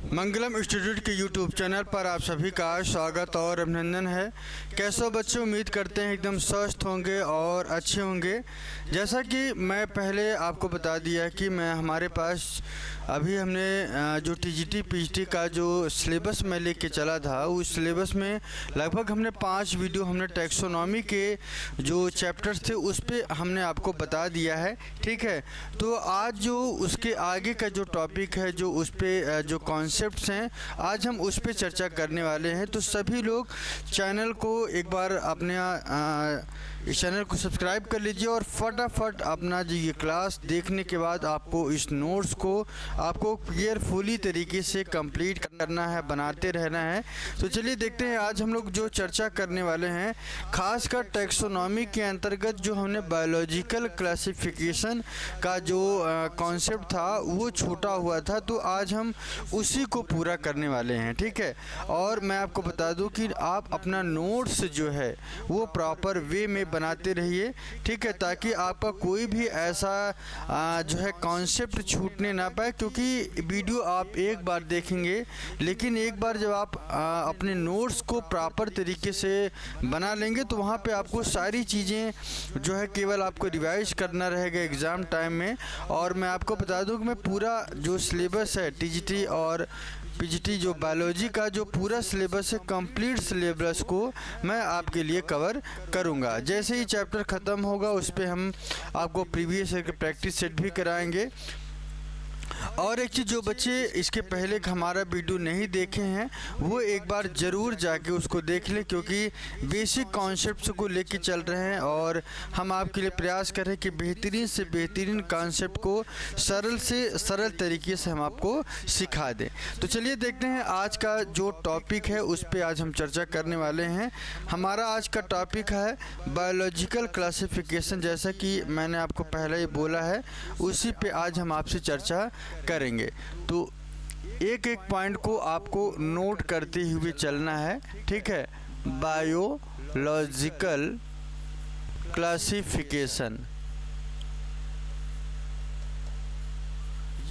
मंगलम institute के YouTube channel पर आप सभी का स्वागत और अभिनंदन है। कैसे बच्चे, उम्मीद करते हैं एकदम स्वस्थ होंगे और अच्छे होंगे। जैसा कि मैं पहले आपको बता दिया कि हमारे पास अभी हमने जो टीजीटी पीजीटी का जो सिलेबस मैं लेके चला था, उस सिलेबस में लगभग हमने 5 वीडियो हमने टैक्सोनॉमी के जो चैप्टर्स थे उस पर हमने आपको बता दिया है। ठीक है, तो आज जो उसके आगे का जो टॉपिक है, जो उस पर जो कॉन्सेप्ट्स हैं, आज हम उस पर चर्चा करने वाले हैं। तो सभी लोग चैनल को एक बार अपने इस चैनल को सब्सक्राइब कर लीजिए और फटाफट अपना जो ये क्लास देखने के बाद आपको इस नोट्स को आपको केयरफुली तरीके से कंप्लीट करना है, बनाते रहना है। तो चलिए देखते हैं आज हम लोग जो चर्चा करने वाले हैं, खासकर टैक्सोनॉमी के अंतर्गत जो हमने बायोलॉजिकल क्लासिफिकेशन का जो कॉन्सेप्ट था वो छूटा हुआ था, तो आज हम उसी को पूरा करने वाले हैं। ठीक है, और मैं आपको बता दूं कि आप अपना नोट्स जो है वो प्रॉपर वे में बनाते रहिए। ठीक है, ताकि आपका कोई भी ऐसा जो है कॉन्सेप्ट छूटने ना पाए, क्योंकि वीडियो आप एक बार देखेंगे, लेकिन एक बार जब आप अपने नोट्स को प्रॉपर तरीके से बना लेंगे तो वहाँ पे आपको सारी चीज़ें जो है केवल आपको रिवाइज करना रहेगा एग्ज़ाम टाइम में। और मैं आपको बता दूं कि मैं पूरा जो सिलेबस है टीजीटी और पीजीटी जो बायोलॉजी का जो पूरा सिलेबस है, कंप्लीट सिलेबस को मैं आपके लिए कवर करूंगा। जैसे ही चैप्टर ख़त्म होगा उस पर हम आपको प्रीवियस प्रैक्टिस सेट भी कराएंगे। और एक चीज़, जो बच्चे इसके पहले हमारा वीडियो नहीं देखे हैं वो एक बार ज़रूर जाके उसको देख लें, क्योंकि बेसिक कॉन्सेप्ट्स को लेके चल रहे हैं और हम आपके लिए प्रयास कर रहे हैं कि बेहतरीन से बेहतरीन कॉन्सेप्ट को सरल से सरल तरीके से हम आपको सिखा दें। तो चलिए देखते हैं आज का जो टॉपिक है उस पर आज हम चर्चा करने वाले हैं। हमारा आज का टॉपिक है बायोलॉजिकल क्लासिफिकेशन। जैसा कि मैंने आपको पहले ही बोला है, उसी पे आज हम आपसे चर्चा करेंगे। तो एक एक पॉइंट को आपको नोट करते हुए चलना है। ठीक है, बायोलॉजिकल क्लासिफिकेशन,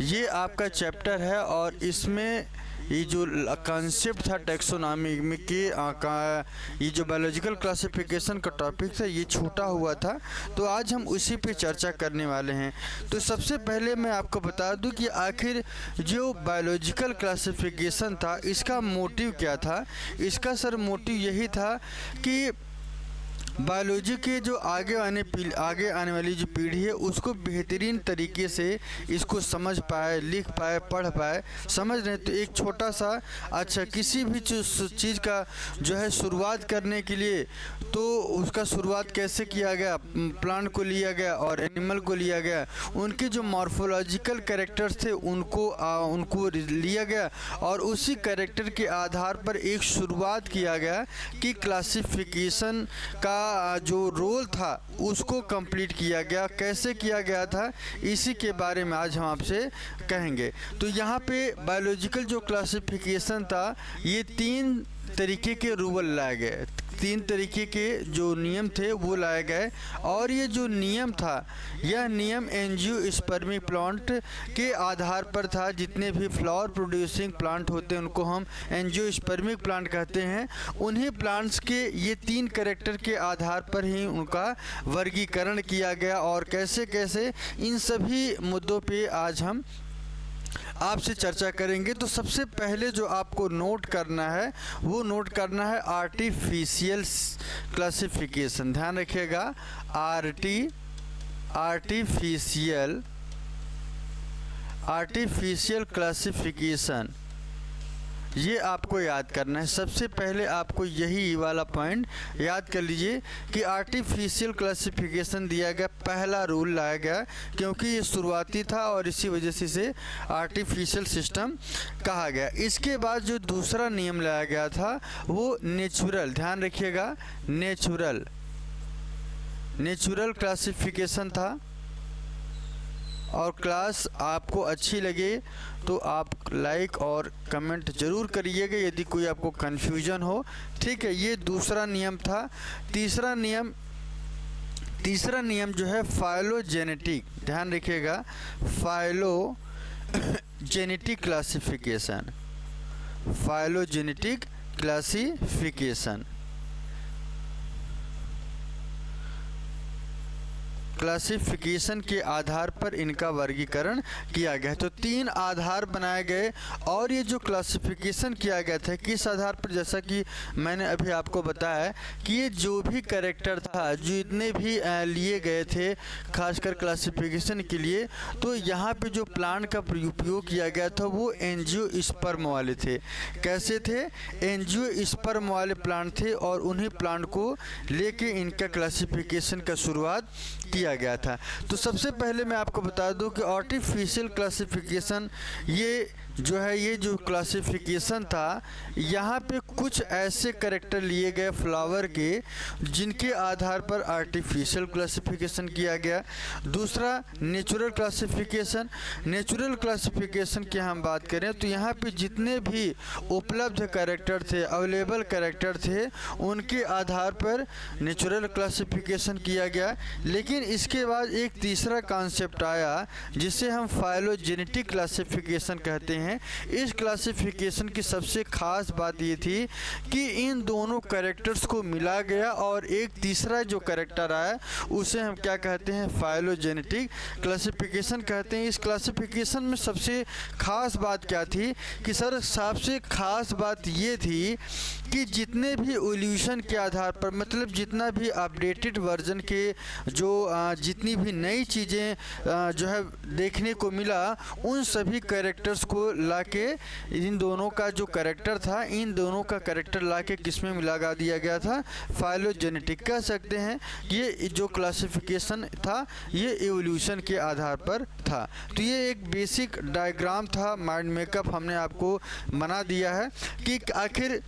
ये आपका चैप्टर है और इसमें ये जो कॉन्सेप्ट था टैक्सोनॉमी में कि ये जो बायोलॉजिकल क्लासिफिकेशन का टॉपिक था ये छूटा हुआ था, तो आज हम उसी पे चर्चा करने वाले हैं। तो सबसे पहले मैं आपको बता दूं कि आखिर जो बायोलॉजिकल क्लासिफिकेशन था इसका मोटिव क्या था। इसका सर मोटिव यही था कि बायोलॉजी के जो आगे आने वाली जो पीढ़ी है उसको बेहतरीन तरीके से इसको समझ पाए, लिख पाए, पढ़ पाए। समझ रहे, तो एक छोटा सा अच्छा किसी भी चीज़ का जो है शुरुआत करने के लिए, तो उसका शुरुआत कैसे किया गया, प्लांट को लिया गया और एनिमल को लिया गया, उनके जो मॉर्फोलॉजिकल कैरेक्टर्स थे उनको लिया गया और उसी कैरेक्टर के आधार पर एक शुरुआत किया गया कि क्लासिफिकेशन का जो रोल था उसको कंप्लीट किया गया। कैसे किया गया था इसी के बारे में आज हम आपसे कहेंगे। तो यहाँ पे बायोलॉजिकल जो क्लासिफिकेशन था ये 3 तरीके के रूल लाए गए, 3 तरीके के जो नियम थे वो लाए गए। और ये जो नियम था, यह नियम एंजियोस्पर्मिक प्लांट के आधार पर था। जितने भी फ्लावर प्रोड्यूसिंग प्लांट होते हैं उनको हम एंजियोस्पर्मिक प्लांट कहते हैं। उन्हीं प्लांट्स के ये 3 कैरेक्टर के आधार पर ही उनका वर्गीकरण किया गया। और कैसे कैसे, इन सभी मुद्दों पे आज हम आपसे चर्चा करेंगे। तो सबसे पहले जो आपको नोट करना है वो नोट करना है आर्टिफिशियल क्लासिफिकेशन। ध्यान रखिएगा, आर्टिफिशियल क्लासिफिकेशन, ये आपको याद करना है। सबसे पहले आपको यही वाला पॉइंट याद कर लीजिए कि आर्टिफिशियल क्लासिफिकेशन दिया गया, पहला रूल लाया गया, क्योंकि ये शुरुआती था और इसी वजह से इसे आर्टिफिशियल सिस्टम कहा गया। इसके बाद जो दूसरा नियम लाया गया था वो नेचुरल, ध्यान रखिएगा, नेचुरल क्लासिफिकेशन था। और क्लास आपको अच्छी लगे तो आप लाइक और कमेंट ज़रूर करिएगा यदि कोई आपको कन्फ्यूजन हो। ठीक है, ये दूसरा नियम था। तीसरा नियम जो है फाइलोजेनेटिक, ध्यान रखिएगा, phylogenetic classification. Phylogenetic classification. Classification के आधार पर इनका वर्गीकरण किया गया है। तो 3 आधार बनाए गए और ये जो क्लासिफिकेशन किया गया था किस आधार पर, जैसा कि मैंने अभी आपको बताया कि ये जो भी कैरेक्टर था, जो इतने भी लिए गए थे खासकर क्लासिफिकेशन के लिए, तो यहाँ पे जो प्लांट का उपयोग किया गया था वो एंजियोस्पर्म वाले थे। कैसे थे? एंजियोस्पर्म वाले प्लांट थे और उन्हीं प्लांट को लेके इनका क्लासिफिकेशन का शुरुआत किया गया था। तो सबसे पहले मैं आपको बता दूं कि आर्टिफिशियल क्लासिफिकेशन ये जो क्लासिफिकेशन था, यहाँ पे कुछ ऐसे कैरेक्टर लिए गए फ्लावर के जिनके आधार पर आर्टिफिशियल क्लासिफिकेशन किया गया। दूसरा नेचुरल क्लासिफिकेशन। नेचुरल क्लासिफिकेशन की हम बात करें तो यहाँ पे जितने भी उपलब्ध कैरेक्टर थे, अवेलेबल कैरेक्टर थे, उनके आधार पर नेचुरल क्लासिफिकेशन किया गया। लेकिन इसके बाद एक तीसरा कॉन्सेप्ट आया जिसे हम फाइलोजेनेटिक क्लासिफिकेशन कहते हैं। इस क्लासिफिकेशन की सबसे खास बात ये थी कि इन दोनों कैरेक्टर्स को मिला गया और एक तीसरा जो कैरेक्टर आया उसे हम क्या कहते हैं? फाइलोजेनेटिक क्लासिफिकेशन कहते हैं। इस क्लासिफिकेशन में सबसे खास बात क्या थी कि सर सबसे खास बात ये थी कि जितने भी इवोल्यूशन के आधार पर, मतलब जितना भी अपडेटेड वर्जन के जो जितनी भी नई चीज़ें जो है देखने को मिला, उन सभी कैरेक्टर्स को लाके इन दोनों का जो कैरेक्टर था, इन दोनों का कैरेक्टर लाके किस में मिला दिया गया था? फाइलोजेनेटिक कह सकते हैं। ये जो क्लासिफिकेशन था ये इवोल्यूशन के आधार पर था। तो ये एक बेसिक डायग्राम था, माइंड मेकअप हमने आपको बना दिया है कि आखिर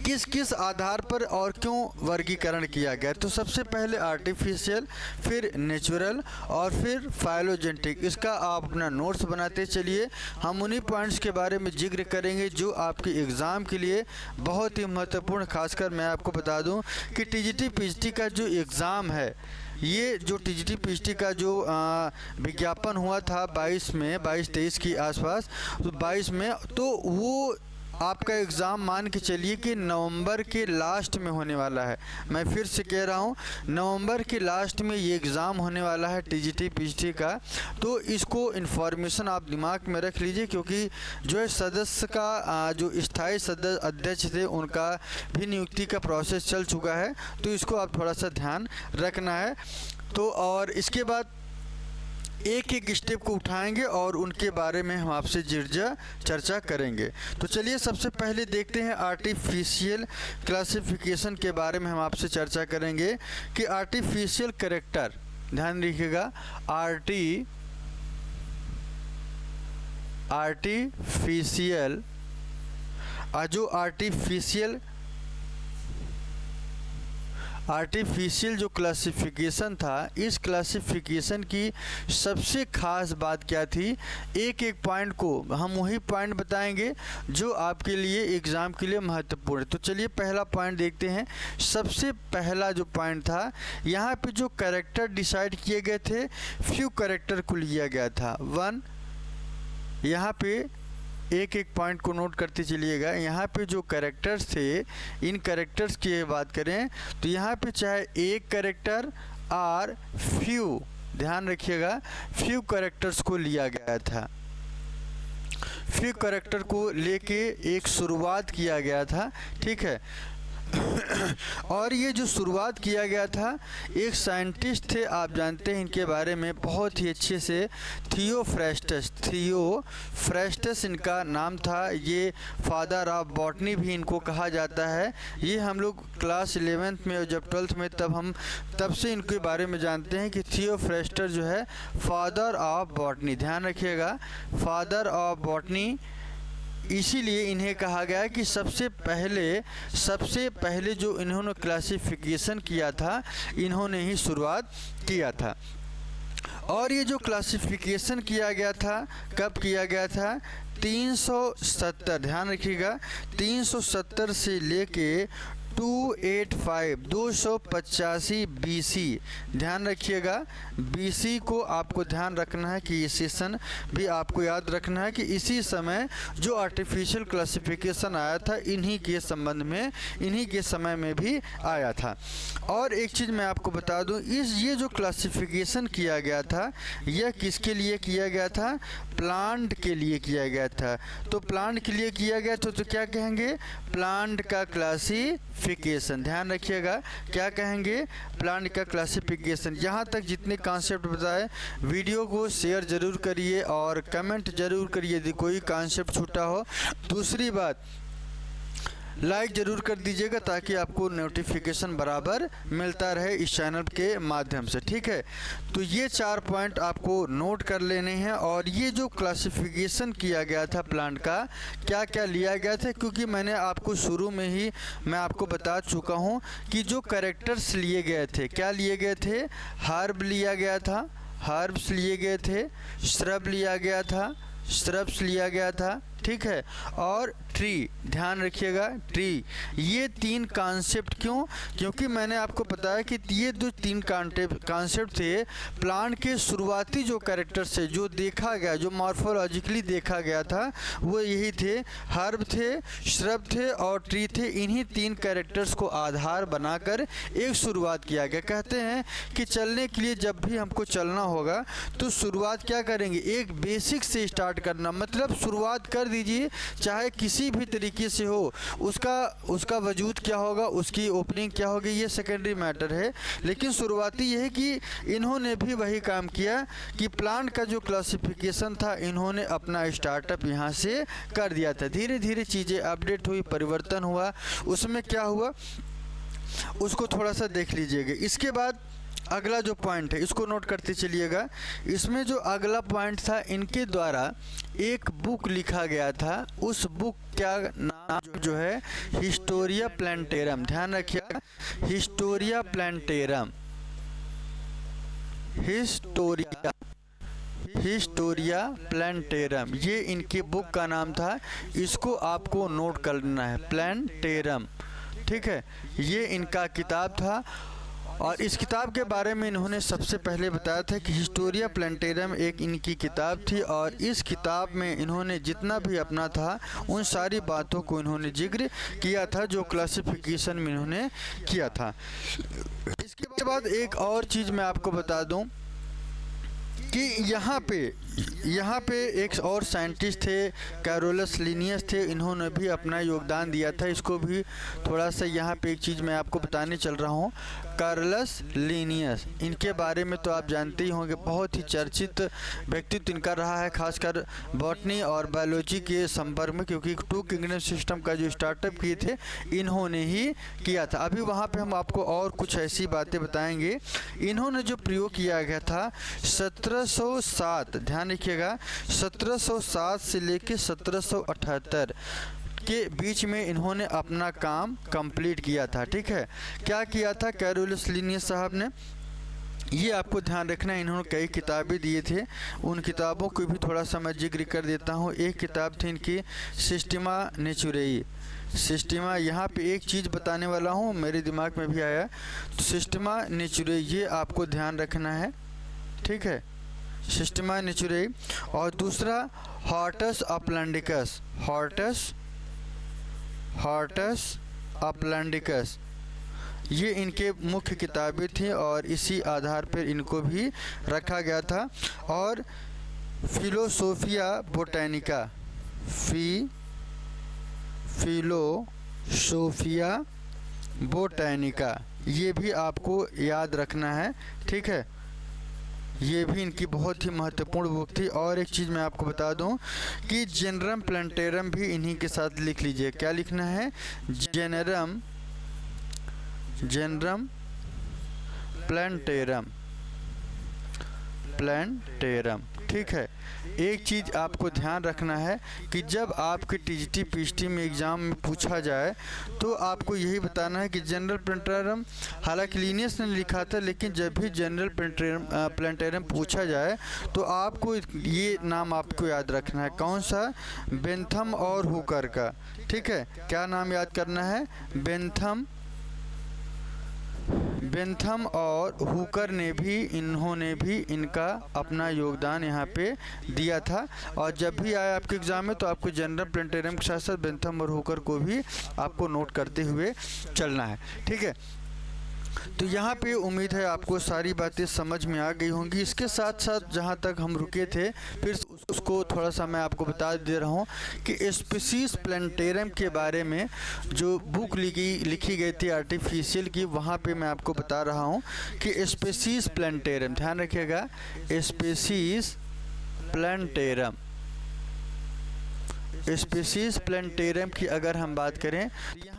किस किस आधार पर और क्यों वर्गीकरण किया गया। तो सबसे पहले आर्टिफिशियल, फिर नेचुरल और फिर फाइलोजेनेटिक। इसका आप अपना नोट्स बनाते चलिए। हम उन्हीं पॉइंट्स के बारे में जिक्र करेंगे जो आपके एग्ज़ाम के लिए बहुत ही महत्वपूर्ण। खासकर मैं आपको बता दूं कि टीजीटी पीजीटी का जो एग्ज़ाम है, ये जो टीजीटी पीजीटी का जो विज्ञापन हुआ था 22-23 के आसपास, तो 22 में, तो वो आपका एग्ज़ाम मान के चलिए कि नवंबर के लास्ट में होने वाला है। मैं फिर से कह रहा हूँ, नवंबर के लास्ट में ये एग्ज़ाम होने वाला है टीजीटी पीजीटी का। तो इसको इन्फॉर्मेशन आप दिमाग में रख लीजिए, क्योंकि जो है सदस्य का जो स्थायी सदस्य अध्यक्ष थे उनका भी नियुक्ति का प्रोसेस चल चुका है, तो इसको आप थोड़ा सा ध्यान रखना है। तो और इसके बाद एक एक स्टेप को उठाएंगे और उनके बारे में हम आपसे चर्चा करेंगे। तो चलिए सबसे पहले देखते हैं आर्टिफिशियल क्लासिफिकेशन के बारे में हम आपसे चर्चा करेंगे कि आर्टिफिशियल कैरेक्टर, ध्यान रखिएगा, आर्टिफिशियल जो आर्टिफिशियल जो क्लासिफिकेशन था, इस क्लासिफिकेशन की सबसे ख़ास बात क्या थी? एक एक पॉइंट को हम वही पॉइंट बताएंगे जो आपके लिए एग्ज़ाम के लिए महत्वपूर्ण है। तो चलिए पहला पॉइंट देखते हैं। सबसे पहला जो पॉइंट था, यहाँ पे जो कैरेक्टर डिसाइड किए गए थे, फ्यू कैरेक्टर को लिया गया था। 1, यहाँ पे एक एक पॉइंट को नोट करते चलिएगा। यहाँ पे जो कैरेक्टर्स थे, इन कैरेक्टर्स की बात करें तो यहाँ पे चाहे एक कैरेक्टर और फ्यू, ध्यान रखिएगा, फ्यू कैरेक्टर्स को लिया गया था। फ्यू कैरेक्टर को लेके एक शुरुआत किया गया था, ठीक है। और ये जो शुरुआत किया गया था, एक साइंटिस्ट थे, आप जानते हैं इनके बारे में बहुत ही अच्छे से, थियोफ्रेस्टस इनका नाम था। ये फादर ऑफ बॉटनी भी इनको कहा जाता है। ये हम लोग क्लास 11th में और जब 12th में तब से इनके बारे में जानते हैं कि थियोफ्रेस्टस जो है फादर ऑफ बॉटनी, ध्यान रखिएगा, फादर ऑफ बॉटनी। इसीलिए इन्हें कहा गया कि सबसे पहले जो इन्होंने क्लासिफिकेशन किया था, इन्होंने ही शुरुआत किया था। और ये जो क्लासिफिकेशन किया गया था, कब किया गया था? 370, ध्यान रखिएगा, 370 से लेके 285 BC। ध्यान रखिएगा, BC को आपको ध्यान रखना है कि ये सेशन भी आपको याद रखना है कि इसी समय जो आर्टिफिशियल क्लासिफिकेशन आया था इन्हीं के संबंध में, इन्हीं के समय में भी आया था। और एक चीज़ मैं आपको बता दूं, ये जो क्लासिफिकेशन किया गया था यह किसके लिए किया गया था? प्लांट के लिए किया गया था। तो प्लांट के लिए किया गया तो क्या कहेंगे? प्लांट का क्लासिफिकेशन। ध्यान रखिएगा, क्या कहेंगे? प्लांट का क्लासिफिकेशन। यहाँ तक जितने कॉन्सेप्ट बताए, वीडियो को शेयर ज़रूर करिए और कमेंट ज़रूर करिए यदि कोई कॉन्सेप्ट छूटा हो। दूसरी बात, लाइक ज़रूर कर दीजिएगा ताकि आपको नोटिफिकेशन बराबर मिलता रहे इस चैनल के माध्यम से, ठीक है। तो ये 4 पॉइंट आपको नोट कर लेने हैं। और ये जो क्लासिफिकेशन किया गया था प्लांट का, क्या क्या लिया गया था, क्योंकि मैंने आपको शुरू में ही मैं आपको बता चुका हूँ कि जो कैरेक्टर्स लिए गए थे, क्या लिए गए थे? हर्ब लिया गया था, हर्ब्स लिए गए थे, श्रब लिया गया था, श्रब्स लिया गया था, ठीक है, और ट्री। ध्यान रखिएगा, ट्री। ये 3 कॉन्सेप्ट क्यों? क्योंकि मैंने आपको बताया कि ये जो 3 कॉन्सेप्ट थे, प्लांट के शुरुआती जो कैरेक्टर से जो देखा गया, जो मॉर्फोलॉजिकली देखा गया था, वो यही थे, हर्ब थे, श्रब थे और ट्री थे। इन्हीं 3 कैरेक्टर्स को आधार बनाकर एक शुरुआत किया गया। कहते हैं कि चलने के लिए जब भी हमको चलना होगा तो शुरुआत क्या करेंगे? एक बेसिक से स्टार्ट करना, मतलब शुरुआत कर दीजिए, चाहे किसी भी तरीके से हो, उसका वजूद क्या होगा, उसकी ओपनिंग क्या होगी, ये सेकेंडरी मैटर है। लेकिन शुरुआती ये है कि इन्होंने भी वही काम किया कि प्लांट का जो क्लासिफिकेशन था, इन्होंने अपना स्टार्टअप यहाँ से कर दिया था। धीरे धीरे चीज़ें अपडेट हुई, परिवर्तन हुआ। उसमें क्या हुआ उसको थोड़ा सा देख लीजिएगा। इसके बाद अगला जो पॉइंट है इसको नोट करते चलिएगा। इसमें जो अगला पॉइंट था, इनके द्वारा एक बुक लिखा गया था। उस बुक का नाम जो है हिस्टोरिया प्लांटेरम। ध्यान रखिएगा, हिस्टोरिया प्लांटेरम, हिस्टोरिया प्लांटेरम, ये इनकी बुक का नाम था। इसको आपको नोट करना है, प्लांटेरम, ठीक है। ये इनका किताब था और इस किताब के बारे में इन्होंने सबसे पहले बताया था कि हिस्टोरिया प्लांटेरम एक इनकी किताब थी और इस किताब में इन्होंने जितना भी अपना था उन सारी बातों को इन्होंने जिक्र किया था जो क्लासिफिकेशन में इन्होंने किया था। इसके बाद एक और चीज़ मैं आपको बता दूं कि यहाँ पे एक और साइंटिस्ट थे, कैरोलस लिनियस थे। इन्होंने भी अपना योगदान दिया था। इसको भी थोड़ा सा यहाँ पे एक चीज़ मैं आपको बताने चल रहा हूँ। कार्लस लिनियस, इनके बारे में तो आप जानते ही होंगे, बहुत ही चर्चित व्यक्तित्व इनका रहा है, खासकर बॉटनी और बायोलॉजी के संपर्क में, क्योंकि 2 किंगडम सिस्टम का जो स्टार्टअप किए थे इन्होंने ही किया था। अभी वहाँ पे हम आपको और कुछ ऐसी बातें बताएंगे। इन्होंने जो प्रयोग किया गया था 1707, ध्यान रखिएगा, 1707 से लेकर 1778 के बीच में इन्होंने अपना काम कंप्लीट किया था, ठीक है। क्या किया था कैरोलस लिनियस साहब ने, ये आपको ध्यान रखना है। इन्होंने कई किताबें दिए थे, उन किताबों को भी थोड़ा सा मैं जिक्र कर देता हूँ। एक किताब थी इनकी सिस्टेमा नेचुरेई, सिस्टेमा, यहाँ पे एक चीज़ बताने वाला हूँ, मेरे दिमाग में भी आया, तो सिस्टेमा नेचुरेई, ये आपको ध्यान रखना है, ठीक है, सिस्टेमा नेचुरेई। और दूसरा हॉर्टस अपलैंडिकस, हॉर्टस अपलैंडिकस, ये इनके मुख्य किताबें थी और इसी आधार पर इनको भी रखा गया था। और फिलोसोफिया बोटैनिका, फिलोसोफिया बोटैनिका, ये भी आपको याद रखना है, ठीक है। ये भी इनकी बहुत ही महत्वपूर्ण बुक थी। और एक चीज़ मैं आपको बता दूं कि जेनरम प्लांटेरम भी इन्हीं के साथ लिख लीजिए। क्या लिखना है? जेनरम प्लांटेरम, ठीक है। एक चीज़ आपको ध्यान रखना है कि जब आपके टीजीटी पीएचडी में एग्ज़ाम में पूछा जाए तो आपको यही बताना है कि जनरल प्लांटेरम, हालांकि लिनियस ने लिखा था, लेकिन जब भी जनरल प्लांटेरम पूछा जाए तो आपको ये नाम आपको याद रखना है। कौन सा? बेंथम और हुकर का, ठीक है। क्या नाम याद करना है? बेंथम बेंथम और हुकर ने भी इन्होंने भी इनका अपना योगदान यहाँ पे दिया था। और जब भी आए आपके एग्ज़ाम में तो आपको जनरल प्लानिटेरियम के साथ साथ बेंथम और हुकर को भी आपको नोट करते हुए चलना है। ठीक है, तो यहाँ पे उम्मीद है आपको सारी बातें समझ में आ गई होंगी। इसके साथ साथ जहाँ तक हम रुके थे फिर उसको थोड़ा सा मैं आपको बता दे रहा हूँ कि स्पीसीज प्लानिटेरियम के बारे में जो बुक लिखी गई थी आर्टिफिशियल की, वहाँ पे मैं आपको बता रहा हूँ कि स्पीसीज प्लानिटेरियम, ध्यान रखिएगा, स्पीसीज प्लानिटेरियम, स्पीसीज प्लानिटेरियम की अगर हम बात करें,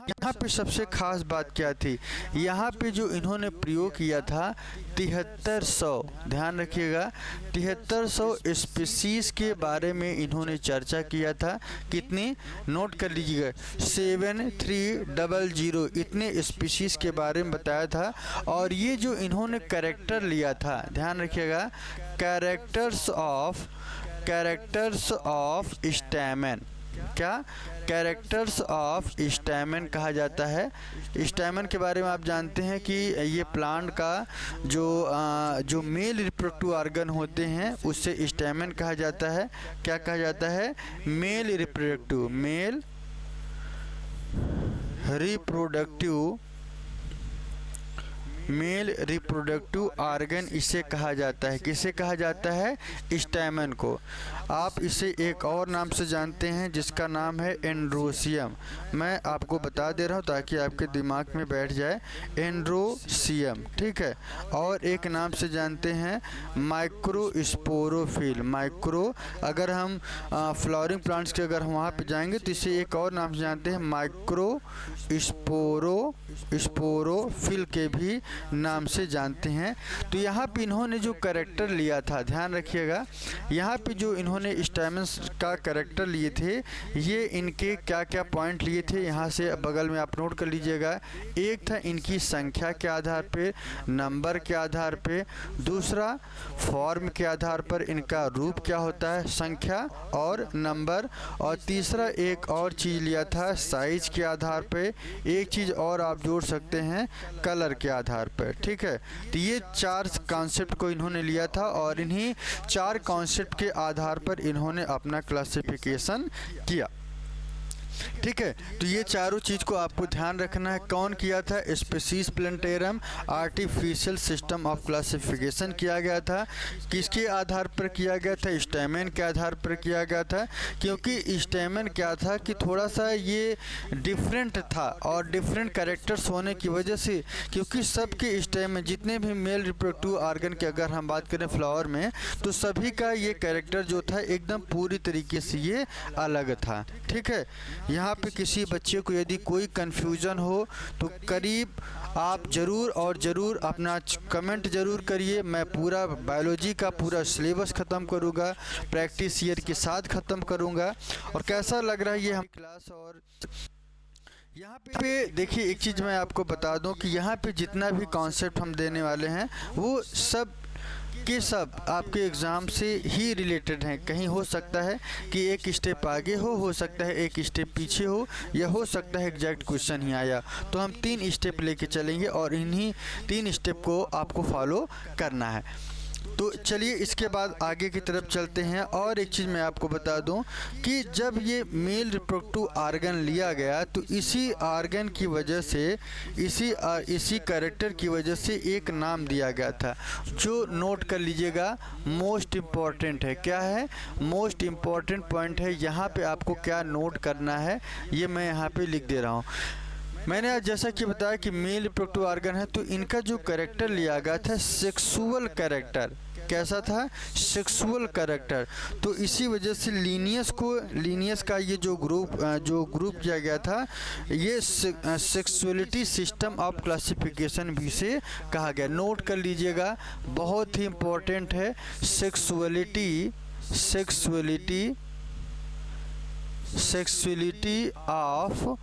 यहाँ पे सबसे ख़ास बात क्या थी, यहाँ पे जो इन्होंने प्रयोग किया था 7300, ध्यान रखिएगा 7300 स्पीसीज़ के बारे में इन्होंने चर्चा किया था। कितनी, नोट कर लीजिएगा, 7300 इतने स्पीसीज़ के बारे में बताया था। और ये जो इन्होंने कैरेक्टर लिया था, ध्यान रखिएगा, कैरेक्टर्स ऑफ स्टैमेन, क्या, कैरेक्टर्स ऑफ स्टैमेन कहा जाता है। स्टैमेन के बारे में आप जानते हैं कि ये प्लांट का जो मेल रिप्रोडक्टिव ऑर्गन होते हैं उससे स्टैमेन कहा जाता है। क्या कहा जाता है, मेल रिप्रोडक्टिव ऑर्गन इसे कहा जाता है। किसे कहा जाता है, स्टैमेन को। आप इसे एक और नाम से जानते हैं जिसका नाम है एंड्रोसियम। मैं आपको बता दे रहा हूँ ताकि आपके दिमाग में बैठ जाए, एंड्रोसियम, ठीक है। और एक नाम से जानते हैं माइक्रोस्पोरोफिल, अगर हम फ्लावरिंग प्लांट्स के अगर हम वहाँ पे जाएंगे तो इसे एक और नाम से जानते हैं माइक्रोस्पोरोफिल के भी नाम से जानते हैं। तो यहाँ पे इन्होंने जो कैरेक्टर लिया था, ध्यान रखिएगा, यहाँ पे जो इन्होंने स्टैमेन्स का कैरेक्टर लिए थे, ये इनके क्या क्या पॉइंट लिए थे, यहाँ से बगल में आप नोट कर लीजिएगा। एक था इनकी संख्या के आधार पे, नंबर के आधार पे, दूसरा फॉर्म के आधार पर इनका रूप क्या होता है, संख्या और नंबर, और तीसरा एक और चीज़ लिया था साइज के आधार पे, एक चीज़ और आप जोड़ सकते हैं कलर के आधार पर, ठीक है। तो ये 4 कॉन्सेप्ट को इन्होंने लिया था और इन्हीं 4 कॉन्सेप्ट के आधार पर इन्होंने अपना क्लासिफिकेशन किया, ठीक है। तो ये चारों चीज़ को आपको ध्यान रखना है। कौन किया था, species planetarium artificial system of classification किया गया था। किसके आधार पर किया गया था, स्टैमेन के आधार पर किया गया था। क्योंकि स्टैमेन क्या था कि थोड़ा सा ये डिफरेंट था और डिफरेंट कैरेक्टर्स होने की वजह से, क्योंकि सबके स्टैमेन जितने भी मेल रिप्रोडक्टिव ऑर्गन की अगर हम बात करें फ्लावर में, तो सभी का ये कैरेक्टर जो था एकदम पूरी तरीके से ये अलग था, ठीक है। यहाँ पे किसी बच्चे को यदि कोई कन्फ्यूज़न हो तो करीब आप ज़रूर अपना कमेंट ज़रूर करिए। मैं पूरा बायोलॉजी का पूरा सिलेबस ख़त्म करूँगा, प्रैक्टिस ईयर के साथ ख़त्म करूँगा। और कैसा लग रहा है ये हम क्लास। और यहाँ पे देखिए एक चीज़ मैं आपको बता दूँ कि यहाँ पे जितना भी कॉन्सेप्ट हम देने वाले हैं वो सब के सब आपके एग्ज़ाम से ही रिलेटेड हैं। कहीं हो सकता है कि एक स्टेप आगे हो सकता है एक स्टेप पीछे हो, या हो सकता है एग्जैक्ट क्वेश्चन ही आया। तो हम 3 स्टेप लेके चलेंगे और इन्हीं 3 स्टेप को आपको फॉलो करना है। तो चलिए इसके बाद आगे की तरफ चलते हैं। और एक चीज़ मैं आपको बता दूं कि जब ये मेल रिप्रोडक्टिव ऑर्गन लिया गया तो इसी ऑर्गन की वजह से, इसी कैरेक्टर की वजह से एक नाम दिया गया था, जो नोट कर लीजिएगा मोस्ट इम्पॉर्टेंट है। क्या है, मोस्ट इम्पॉर्टेंट पॉइंट है। यहाँ पे आपको क्या नोट करना है ये मैं यहाँ पे लिख दे रहा हूँ। मैंने आज जैसा कि बताया कि मेल रिप्रोडक्टिव ऑर्गन है, तो इनका जो कैरेक्टर लिया गया था सेक्सुअल कैरेक्टर। कैसा था, सेक्सुअल कैरेक्टर। तो इसी वजह से लीनियस का ये जो ग्रुप किया गया था, ये सेक्सुअलिटी सिस्टम ऑफ क्लासिफिकेशन भी से कहा गया। नोट कर लीजिएगा, बहुत ही इम्पोर्टेंट है। सेक्सुअलिटी ऑफ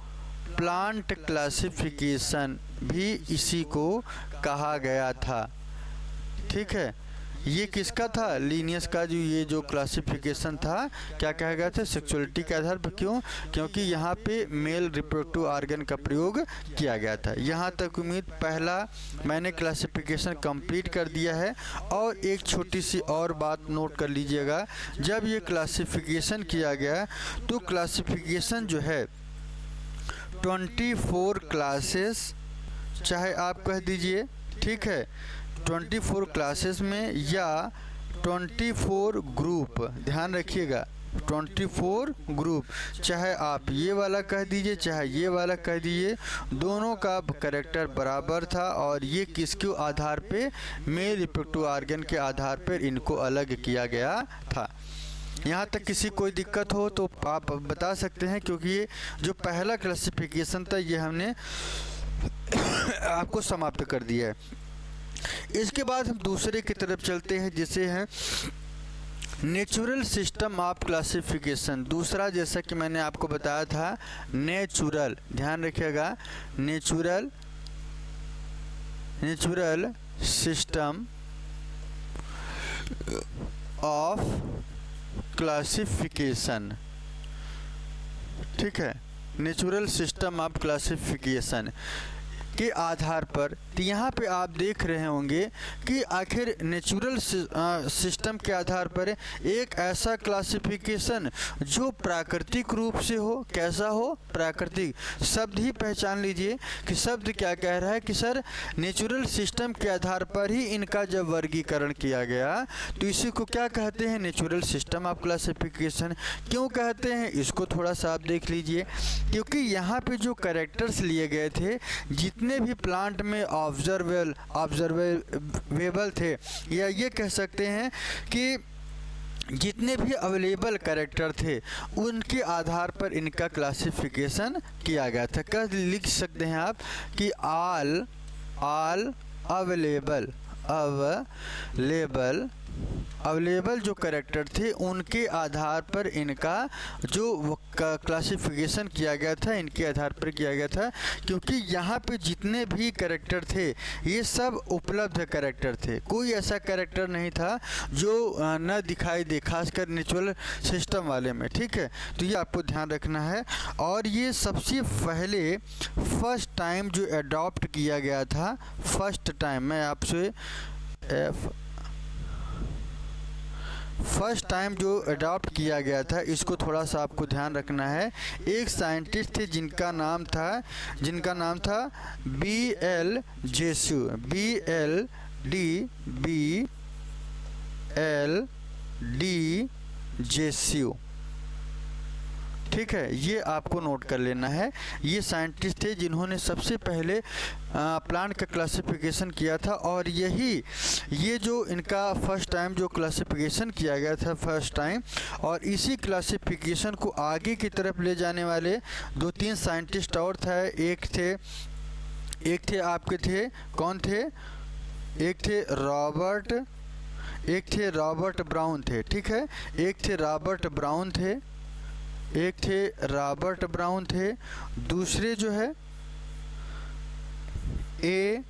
प्लांट क्लासिफिकेशन भी इसी को कहा गया था, ठीक है। ये किसका था, लीनियस का जो ये जो क्लासिफिकेशन था क्या कहा गया था, सेक्सुअलिटी के आधार पर। क्यों, क्योंकि यहाँ पे मेल रिप्रोडक्टिव ऑर्गन का प्रयोग किया गया था। यहाँ तक उम्मीद, पहला मैंने क्लासिफिकेशन कंप्लीट कर दिया है। और एक छोटी सी और बात नोट कर लीजिएगा, जब ये क्लासिफिकेशन किया गया तो क्लासिफिकेशन जो है 24 क्लासेस, चाहे आप कह दीजिए, ठीक है, 24 क्लासेस में या 24 ग्रुप, ध्यान रखिएगा 24 ग्रुप, चाहे आप ये वाला कह दीजिए चाहे ये वाला कह दीजिए, दोनों का कैरेक्टर बराबर था। और ये किसके आधार पे, मेल रिप्रोडक्टिव ऑर्गन के आधार पर इनको अलग किया गया था। यहाँ तक किसी कोई दिक्कत हो तो आप बता सकते हैं, क्योंकि ये जो पहला क्लासिफिकेशन था ये हमने आपको समाप्त कर दिया है। इसके बाद हम दूसरे की तरफ चलते हैं, जिसे हैं नेचुरल सिस्टम ऑफ क्लासिफिकेशन। दूसरा, जैसा कि मैंने आपको बताया था, नेचुरल, ध्यान रखिएगा, नेचुरल सिस्टम ऑफ क्लासिफिकेशन, ठीक है, नेचुरल सिस्टम ऑफ क्लासिफिकेशन के आधार पर। तो यहाँ पे आप देख रहे होंगे कि आखिर नेचुरल सिस्टम के आधार पर एक ऐसा क्लासिफिकेशन जो प्राकृतिक रूप से हो, कैसा हो, प्राकृतिक। शब्द ही पहचान लीजिए कि शब्द क्या कह रहा है कि सर नेचुरल सिस्टम के आधार पर ही इनका जब वर्गीकरण किया गया तो इसी को क्या कहते हैं, नेचुरल सिस्टम ऑफ क्लासिफिकेशन। क्यों कहते हैं इसको थोड़ा सा आप देख लीजिए, क्योंकि यहाँ पे जो कैरेक्टर्स लिए गए थे, जितने भी प्लांट में ऑब्जर्वेबल थे, या ये कह सकते हैं कि जितने भी अवेलेबल कैरेक्टर थे उनके आधार पर इनका क्लासिफिकेशन किया गया था। कह लिख सकते हैं आप कि ऑल अवेलेबल जो कैरेक्टर थे उनके आधार पर इनका जो क्लासिफिकेशन किया गया था, इनके आधार पर किया गया था। क्योंकि यहाँ पे जितने भी कैरेक्टर थे ये सब उपलब्ध कैरेक्टर थे, कोई ऐसा कैरेक्टर नहीं था जो न दिखाई दे, खासकर नेचुरल सिस्टम वाले में, ठीक है। तो ये आपको ध्यान रखना है। और ये सबसे पहले फर्स्ट टाइम जो अडॉप्ट किया गया था, फर्स्ट टाइम, मैं आपसे फर्स्ट टाइम जो अडॉप्ट किया गया था, इसको थोड़ा सा आपको ध्यान रखना है। एक साइंटिस्ट थे जिनका नाम था BL जेस्यू, ठीक है, ये आपको नोट कर लेना है। ये साइंटिस्ट थे जिन्होंने सबसे पहले प्लांट का क्लासिफिकेशन किया था। और ये जो इनका फर्स्ट टाइम जो क्लासिफिकेशन किया गया था, फर्स्ट टाइम, और इसी क्लासिफिकेशन को आगे की तरफ ले जाने वाले 2-3 साइंटिस्ट और थे। एक थे आपके थे, कौन थे, एक थे रॉबर्ट ब्राउन थे, ठीक है, एक थे रॉबर्ट ब्राउन थे, दूसरे जो है APD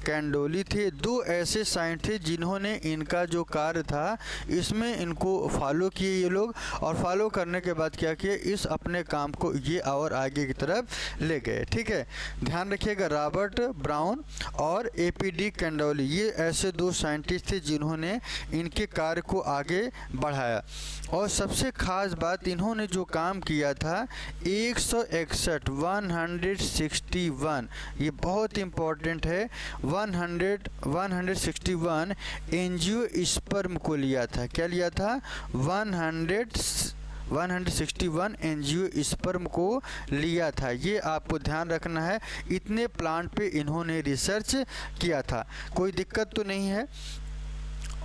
कैंडोली थे। 2 ऐसे साइंटिस्ट थे जिन्होंने इनका जो कार्य था इसमें इनको फॉलो किए ये लोग, और फॉलो करने के बाद क्या किए, इस अपने काम को ये और आगे की तरफ ले गए, ठीक है। ध्यान रखिएगा, रॉबर्ट ब्राउन और APD कैंडोली, ये ऐसे 2 साइंटिस्ट थे जिन्होंने इनके कार्य को आगे बढ़ाया। और सबसे ख़ास बात, इन्होंने जो काम किया था 161, ये बहुत इम्पोर्टेंट है, 161 एंजियोस्पर्म को लिया था। क्या लिया था, 161 एंजियोस्पर्म को लिया था। ये आपको ध्यान रखना है। इतने प्लांट पे इन्होंने रिसर्च किया था, कोई दिक्कत तो नहीं है।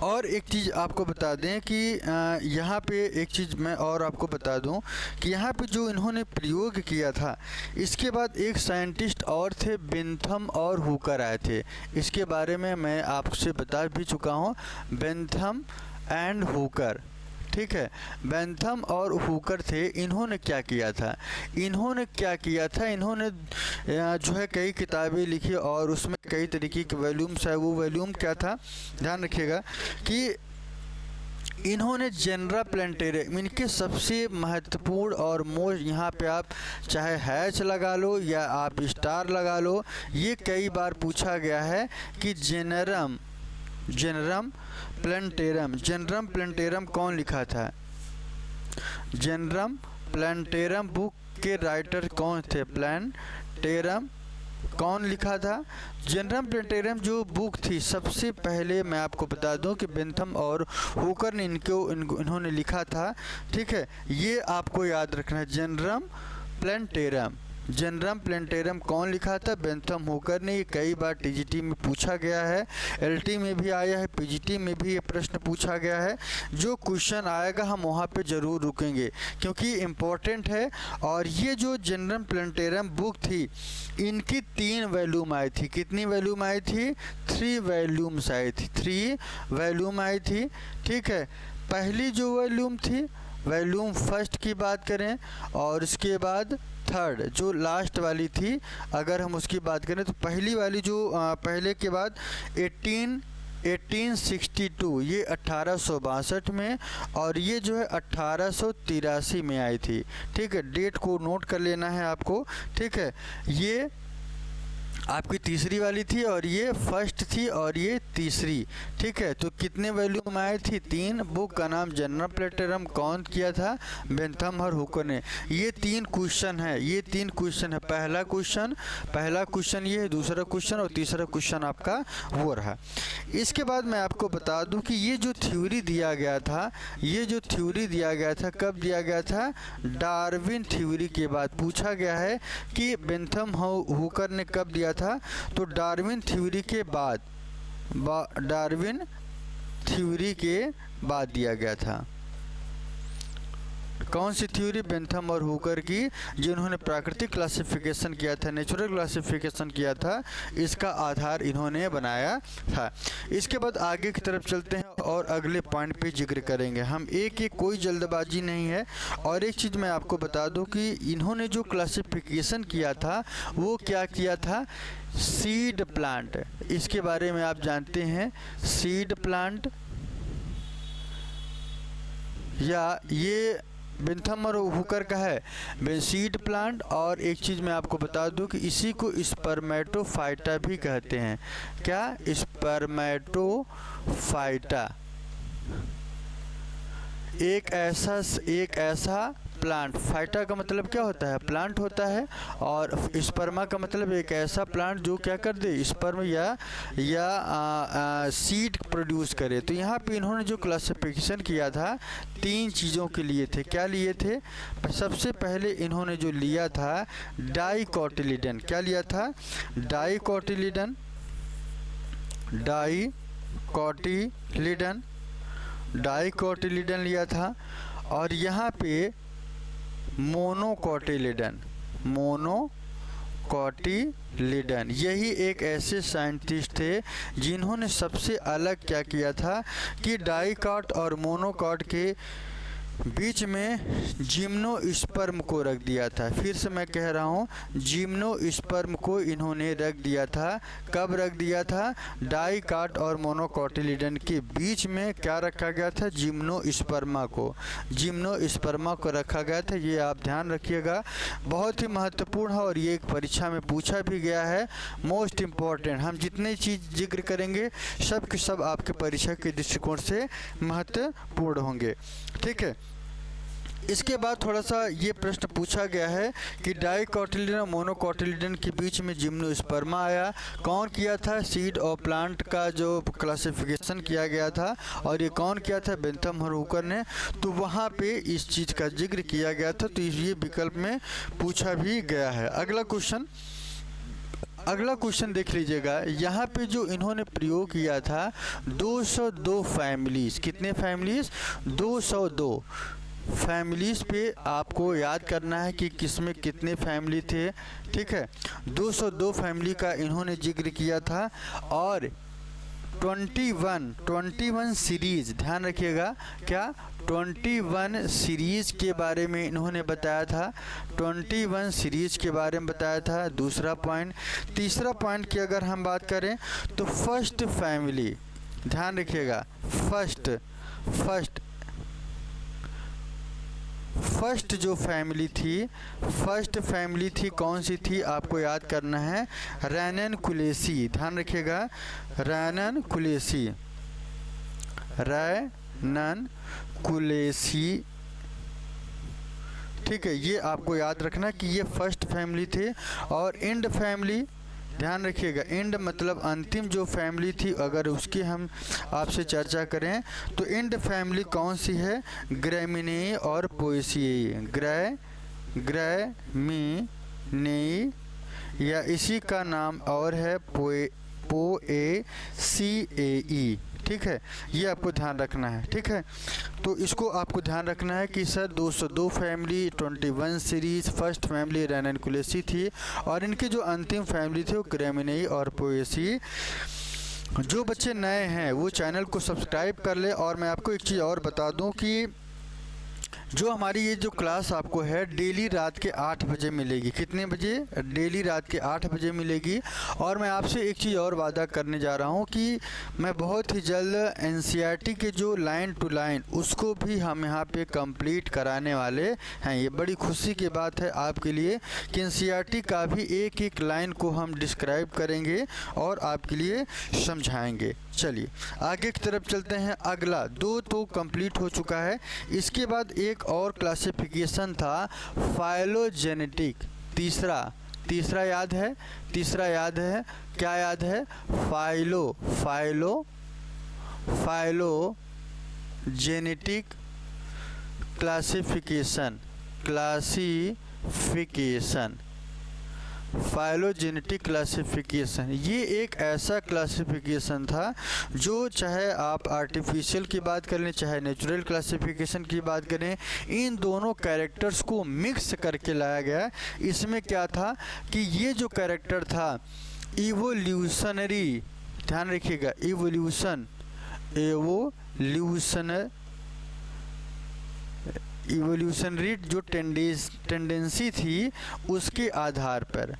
और एक चीज़ आपको बता दें कि यहाँ पे एक चीज़ मैं और आपको बता दूं कि यहाँ पे जो इन्होंने प्रयोग किया था, इसके बाद एक साइंटिस्ट और थे, बेंथम और हुकर आए थे। इसके बारे में मैं आपसे बता भी चुका हूँ, बेंथम एंड हुकर, ठीक है। बेंथम और हुकर थे, इन्होंने क्या किया था, इन्होंने जो है कई किताबें लिखी और उसमें कई तरीके के वॉल्यूम्स है। वो वॉल्यूम क्या था, ध्यान रखिएगा कि इन्होंने जेनरा प्लांटेरियम, इनके सबसे महत्वपूर्ण और मोस्ट, यहाँ पे आप चाहे हैच लगा लो या आप स्टार लगा लो, ये कई बार पूछा गया है कि जेनरम प्लांटेरम कौन लिखा था। जेनरम प्लांटेरम बुक के राइटर कौन थे, प्लांटेरम कौन लिखा था। जेनरम प्लांटेरम जो बुक थी, सबसे पहले मैं आपको बता दूं कि बेंथम और हुकर ने इन्होंने लिखा था, ठीक है। ये आपको याद रखना है, जेनरम प्लांटेरम कौन लिखा था, बेंथम हुकर ने। ये कई बार टीजीटी में पूछा गया है, एलटी में भी आया है, पीजीटी में भी ये प्रश्न पूछा गया है। जो क्वेश्चन आएगा हम वहाँ पे ज़रूर रुकेंगे क्योंकि इम्पोर्टेंट है। और ये जो जेनरम प्लांटेरम बुक थी, इनकी 3 वॉल्यूम आई थी। कितनी वॉल्यूम आई थी, 3 वॉल्यूम्स आई थी, 3 वॉल्यूम आई थी, ठीक है। पहली जो वॉल्यूम थी, वॉल्यूम फर्स्ट की बात करें, और उसके बाद थर्ड जो लास्ट वाली थी, अगर हम उसकी बात करें तो पहली वाली जो पहले के बाद 1862, ये 1862 में, और ये जो है 1883 में आई थी, ठीक है। डेट को नोट कर लेना है आपको, ठीक है। ये आपकी तीसरी वाली थी और ये फर्स्ट थी और ये तीसरी, ठीक है। तो कितने वॉल्यूम आए थी, 3। बुक का नाम जेनरल प्लांटेरम कौन किया था, बेंथम और हुकर ने। ये 3 क्वेश्चन है, ये 3 क्वेश्चन है। पहला क्वेश्चन ये है, दूसरा क्वेश्चन और तीसरा क्वेश्चन आपका वो रहा। इसके बाद मैं आपको बता दूं कि ये जो थ्योरी दिया गया था, कब दिया गया था, डार्विन थ्योरी के बाद पूछा गया है कि बेंथम हुकर ने कब दिया था। तो डार्विन थ्योरी के बाद दिया गया था। कौन सी थ्योरी, बेंथम और हुकर की, जिन्होंने प्राकृतिक क्लासिफिकेशन किया था, नेचुरल क्लासिफिकेशन किया था, इसका आधार इन्होंने बनाया था। इसके बाद आगे की तरफ चलते हैं और अगले पॉइंट पे जिक्र करेंगे हम। एक कोई जल्दबाजी नहीं है। और एक चीज़ मैं आपको बता दूं कि इन्होंने जो क्लासिफिकेशन किया था वो क्या किया था, सीड प्लांट। इसके बारे में आप जानते हैं, सीड प्लांट, या ये बेंथम और हुकर का है सीड प्लांट। और एक चीज़ मैं आपको बता दूं कि इसी को स्पर्मेटोफाइटा भी कहते हैं। क्या, स्पर्मेटोफाइटा, एक ऐसा प्लांट, फाइटा का मतलब क्या होता है, प्लांट होता है, और स्पर्मा का मतलब एक ऐसा प्लांट जो क्या कर दे, स्पर्म या सीड प्रोड्यूस करे। तो यहाँ पे इन्होंने जो क्लासिफिकेशन किया था 3 चीज़ों के लिए थे। क्या लिए थे, सबसे पहले इन्होंने जो लिया था डाइकोटिलिडन। क्या लिया था, डाइकोटिलिडन लिया था। और यहाँ पे मोनोकोटिलिडन, यही एक ऐसे साइंटिस्ट थे जिन्होंने सबसे अलग क्या किया था कि डाइकॉट और मोनोकॉट के बीच में जिम्नोस्पर्म को रख दिया था। फिर से मैं कह रहा हूँ, जिम्नोस्पर्म को इन्होंने रख दिया था। कब रख दिया था, डाइकॉट और मोनोकोटिलिडन के बीच में क्या रखा गया था, जिम्नोस्पर्मा को रखा गया था। ये आप ध्यान रखिएगा, बहुत ही महत्वपूर्ण है और ये एक परीक्षा में पूछा भी गया है। मोस्ट इम्पॉर्टेंट, हम जितने चीज़ जिक्र करेंगे सब के सब आपके परीक्षा के दृष्टिकोण से महत्वपूर्ण होंगे, ठीक है। इसके बाद थोड़ा सा ये प्रश्न पूछा गया है कि डाइकोटिलिडन और मोनोकोटिलिडन के बीच में जिम्नोस्पर्मा आया, कौन किया था, सीड और प्लांट का जो क्लासिफिकेशन किया गया था, और ये कौन किया था, बेंथम और हुकर ने। तो वहाँ पे इस चीज़ का जिक्र किया गया था, तो ये विकल्प में पूछा भी गया है। अगला क्वेश्चन देख लीजिएगा। यहाँ पे जो इन्होंने प्रयोग किया था 202 फैमिलीज़, कितने फैमिलीज़, 202 फैमिलीज़ पे आपको याद करना है कि किसमें कितने फैमिली थे, ठीक है। 202 फैमिली का इन्होंने जिक्र किया था। और 21 सीरीज, ध्यान रखिएगा, क्या 21 सीरीज के बारे में इन्होंने बताया था, 21 सीरीज के बारे में बताया था। दूसरा पॉइंट। तीसरा पॉइंट की अगर हम बात करें तो फर्स्ट फैमिली, ध्यान रखिएगा, फर्स्ट जो फैमिली थी, फर्स्ट फैमिली थी कौन सी थी, आपको याद करना है, रैनन-कुलेसी, ध्यान रखिएगा, रैनन-कुलेसी, ठीक है, ये आपको याद रखना कि ये फर्स्ट फैमिली थे। और इंड फैमिली, ध्यान रखिएगा, इंड मतलब अंतिम जो फैमिली थी, अगर उसकी हम आपसे चर्चा करें तो इंड फैमिली कौन सी है, ग्रैमिनेई और पोएसिएई, ग्रैमिनेई, या इसी का नाम और है पोएसिएई, ठीक है, ये आपको ध्यान रखना है, ठीक है। तो इसको आपको ध्यान रखना है कि sir 202 family, 21 series, first family रैनन-कुलेसी थी और इनकी जो अंतिम फैमिली थी वो ग्रैमिनेई और पोएसिएई। जो बच्चे नए हैं वो चैनल को सब्सक्राइब कर ले। और मैं आपको एक चीज़ और बता दूं कि जो हमारी ये जो क्लास आपको है डेली रात के 8 बजे मिलेगी। कितने बजे? डेली रात के 8 बजे मिलेगी। और मैं आपसे एक चीज़ और वादा करने जा रहा हूँ कि मैं बहुत ही जल्द एनसीईआरटी के जो लाइन टू लाइन उसको भी हम यहाँ पे कंप्लीट कराने वाले हैं। ये बड़ी खुशी की बात है आपके लिए कि एनसीईआरटी का भी एक एक लाइन को हम डिस्क्राइब करेंगे और आपके लिए समझाएंगे। चलिए आगे की तरफ चलते हैं। अगला 2 तो कंप्लीट हो चुका है। इसके बाद एक और क्लासिफिकेशन था फाइलोजेनेटिक। तीसरा याद है? क्या याद है? Phylogenetic classification. फाइलोजेनेटिक क्लासिफिकेशन ये एक ऐसा क्लासिफिकेशन था जो चाहे आप आर्टिफिशियल की बात कर लें चाहे नेचुरल क्लासिफिकेशन की बात करें, इन दोनों कैरेक्टर्स को मिक्स करके लाया गया। इसमें क्या था कि ये जो कैरेक्टर था इवोल्यूशनरी, ध्यान रखिएगा, इवोल्यूशनरी जो टेंडेंसी थी उसके आधार पर,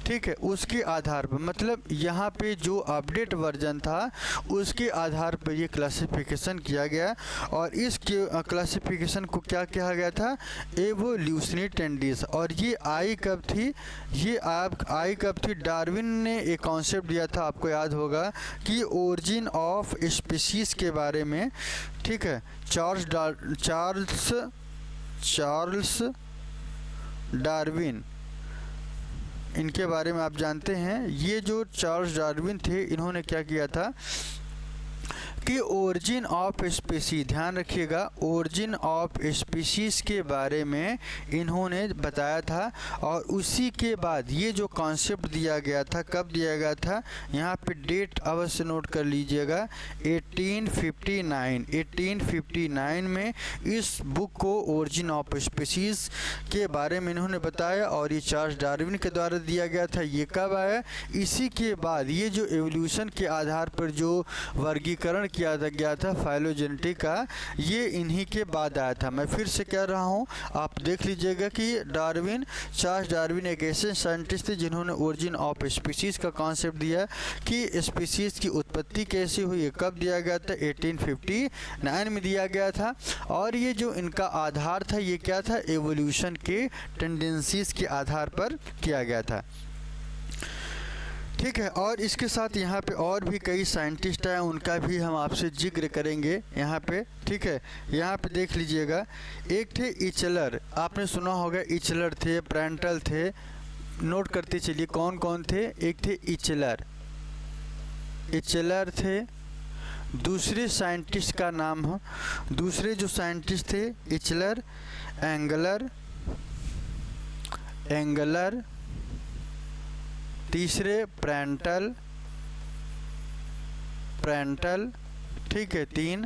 ठीक है, उसके आधार पर, मतलब यहाँ पे जो अपडेट वर्जन था उसके आधार पर ये क्लासिफिकेशन किया गया। और इस क्लासिफिकेशन को क्या कहा गया था? Evolutionary tendency. और ये आई कब थी? डार्विन ने एक कॉन्सेप्ट दिया था, आपको याद होगा कि ओरिजिन ऑफ स्पीशीज के बारे में, ठीक है। चार्ल्स डार्विन, इनके बारे में आप जानते हैं। ये जो चार्ल्स डार्विन थे इन्होंने क्या किया था कि ओरिजिन ऑफ स्पीशीज, ध्यान रखिएगा, ओरिजिन ऑफ स्पीशीज के बारे में इन्होंने बताया था। और उसी के बाद ये जो कॉन्सेप्ट दिया गया था, कब दिया गया था? यहाँ पे डेट अवश्य नोट कर लीजिएगा, 1859 में इस बुक को ओरिजिन ऑफ स्पीशीज के बारे में इन्होंने बताया। और ये चार्ल्स डार्विन के द्वारा दिया गया था। ये कब आया? इसी के बाद ये जो एवोल्यूशन के आधार पर जो वर्गीकरण किया गया था फाइलोजेनेटिक का, ये इन्हीं के बाद आया था। मैं फिर से कह रहा हूँ, आप देख लीजिएगा कि चार्ल्स डार्विन एक ऐसे साइंटिस्ट थे जिन्होंने ओरिजिन ऑफ स्पीशीज का कॉन्सेप्ट दिया कि स्पीशीज की उत्पत्ति कैसे हुई। ये कब दिया गया था? 1859 में दिया गया था। और ये जो इनका आधार था ये क्या था? एवोल्यूशन के टेंडेंसीज के आधार पर किया गया था, ठीक है। और इसके साथ यहाँ पे और भी कई साइंटिस्ट हैं, उनका भी हम आपसे जिक्र करेंगे यहाँ पे, ठीक है। यहाँ पे देख लीजिएगा, एक थे इचलर, आपने सुना होगा, इचलर थे, प्रेंटल थे, नोट करते चलिए कौन कौन थे। एक थे इचलर थे। दूसरे साइंटिस्ट का नाम हो, दूसरे जो साइंटिस्ट थे इचलर, एंगलर, तीसरे प्रेंटल, ठीक है, 3।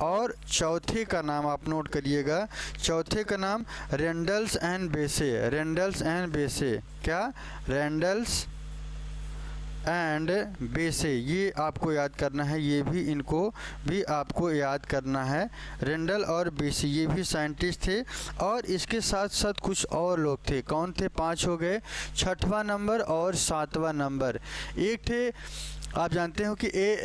और चौथे का नाम आप नोट करिएगा, चौथे का नाम रेंडल्स एंड बेसे। क्या? रेंडल्स एंड बेसे, ये आपको याद करना है, ये भी इनको भी आपको याद करना है। रेंडल और बेसे ये भी साइंटिस्ट थे और इसके साथ साथ कुछ और लोग थे। कौन थे? 5 हो गए, 6वां नंबर और 7वां नंबर। एक थे, आप जानते हो कि ए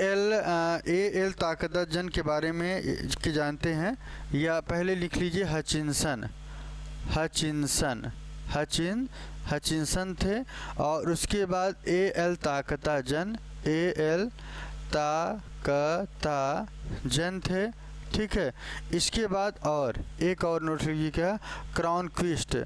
एल ताकतजन के बारे में के जानते हैं, या पहले लिख लीजिए हचिनसन थे। और उसके बाद ए एल ताकताजन थे, ठीक है। इसके बाद और एक और नोट लीजिए, क्या? क्रॉनक्विस्ट,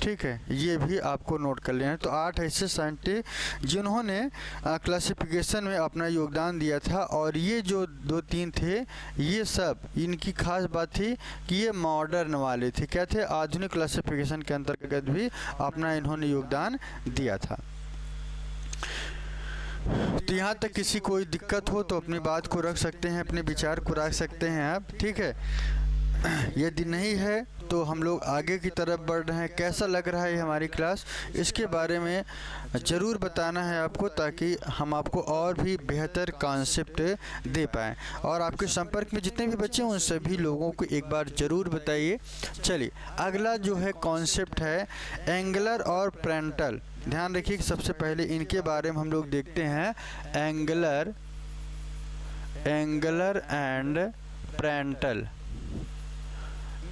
ठीक है, ये भी आपको नोट कर लेना है। तो 8 ऐसे साइंटिस्ट जिन्होंने क्लासिफिकेशन में अपना योगदान दिया था। और ये जो 2-3 थे, ये सब, इनकी खास बात थी कि ये मॉडर्न वाले थे। क्या थे? आधुनिक क्लासिफिकेशन के अंतर्गत भी अपना इन्होंने योगदान दिया था। तो यहाँ तक किसी कोई दिक्कत हो तो अपनी बात को रख सकते हैं, अपने विचार को रख सकते हैं आप, ठीक है। यदि नहीं है तो हम लोग आगे की तरफ बढ़ रहे हैं। कैसा लग रहा है हमारी क्लास, इसके बारे में ज़रूर बताना है आपको, ताकि हम आपको और भी बेहतर कॉन्सेप्ट दे पाएँ। और आपके संपर्क में जितने भी बच्चे हैं उन सभी लोगों को एक बार ज़रूर बताइए। चलिए, अगला जो है कॉन्सेप्ट है एंगलर और प्रेंटल। ध्यान रखिए कि सबसे पहले इनके बारे में हम लोग देखते हैं। एंगलर एंड प्रेंटल,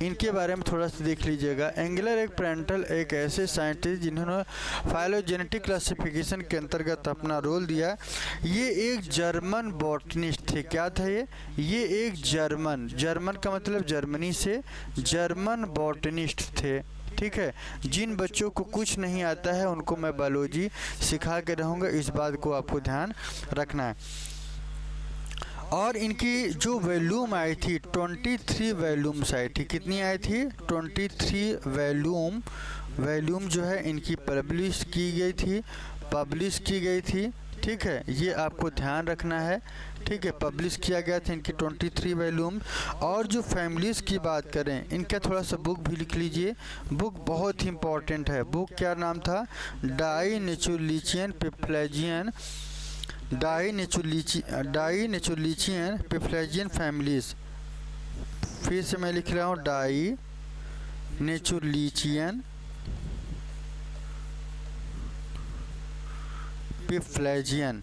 इनके बारे में थोड़ा सा देख लीजिएगा। एंगलर एक प्रेंटल एक ऐसे साइंटिस्ट जिन्होंने फाइलोजेनेटिक क्लासिफिकेशन के अंतर्गत अपना रोल दिया। ये एक जर्मन बॉटनिस्ट थे। क्या था ये एक जर्मन का मतलब जर्मनी से, जर्मन बॉटनिस्ट थे, ठीक है। जिन बच्चों को कुछ नहीं आता है उनको मैं बायोलॉजी सिखा के रहूँगा, इस बात को आपको ध्यान रखना है। और इनकी जो वॉल्यूम आई थी 23 वॉल्यूम्स आई थी। कितनी आई थी? 23 वॉल्यूम जो है इनकी पब्लिश की गई थी, ठीक है। ये आपको ध्यान रखना है, ठीक है। पब्लिश किया गया था इनकी 23 वॉल्यूम। और जो फैमिलीज़ की बात करें, इनका थोड़ा सा बुक भी लिख लीजिए। बुक बहुत ही इम्पोर्टेंट है। बुक क्या नाम था? डाइनेचुरलिचियन पिप्लेजियन फैमिलीज़। फिर से मैं लिख रहा हूँ, डाइनेचुरलिचियन पिप्लेजियन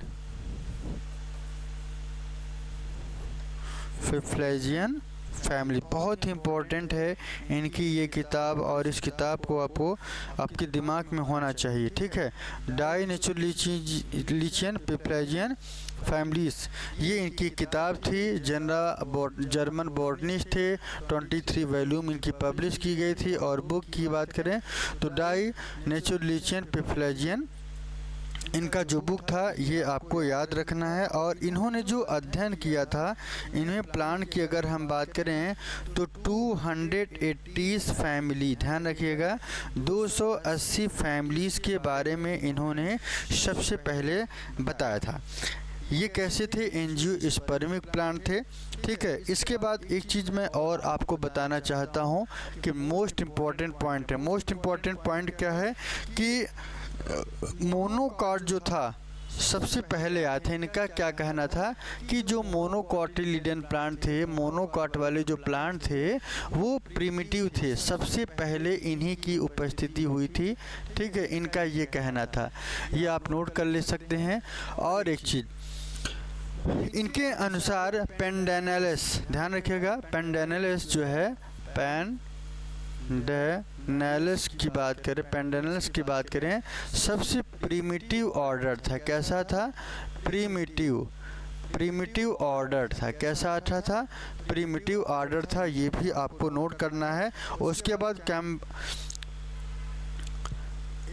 फैमिली। बहुत ही इम्पोर्टेंट है इनकी ये किताब, और इस किताब को आपको आपके दिमाग में होना चाहिए, ठीक है। डाइनेचुरलिचियन पिप्लेजियन फैमिलीज़, ये इनकी किताब थी। जर्मन बॉटनिस्ट थे। 23 वॉल्यूम इनकी पब्लिश की गई थी। और बुक की बात करें तो डाइनेचुरलिचियन पिप्लेजियन इनका जो बुक था, ये आपको याद रखना है। और इन्होंने जो अध्ययन किया था, इन्हें प्लान की अगर हम बात करें तो 280 फैमिली, ध्यान रखिएगा, 280 फैमिलीज़ के बारे में इन्होंने सबसे पहले बताया था। ये कैसे थे? एंजियोस्पर्मिक प्लांट थे, ठीक है। इसके बाद एक चीज़ मैं और आपको बताना चाहता हूँ कि मोस्ट इम्पॉर्टेंट पॉइंट क्या है कि मोनोकॉट जो था सबसे पहले आया था। इनका क्या कहना था कि जो मोनोकॉटिलिडन प्लांट थे, मोनोकॉट वाले जो प्लांट थे वो प्रिमिटिव थे, सबसे पहले इन्हीं की उपस्थिति हुई थी, ठीक है। इनका ये कहना था, ये आप नोट कर ले सकते हैं। और एक चीज़, इनके अनुसार पेंडेनेलिस, ध्यान रखिएगा, पेंडेनेलिस जो है, पेंडेनेलिस की बात करें सबसे प्रिमिटिव ऑर्डर था। कैसा था? प्रिमिटिव ऑर्डर था। कैसा था? प्रिमिटिव ऑर्डर था। ये भी आपको नोट करना है। उसके बाद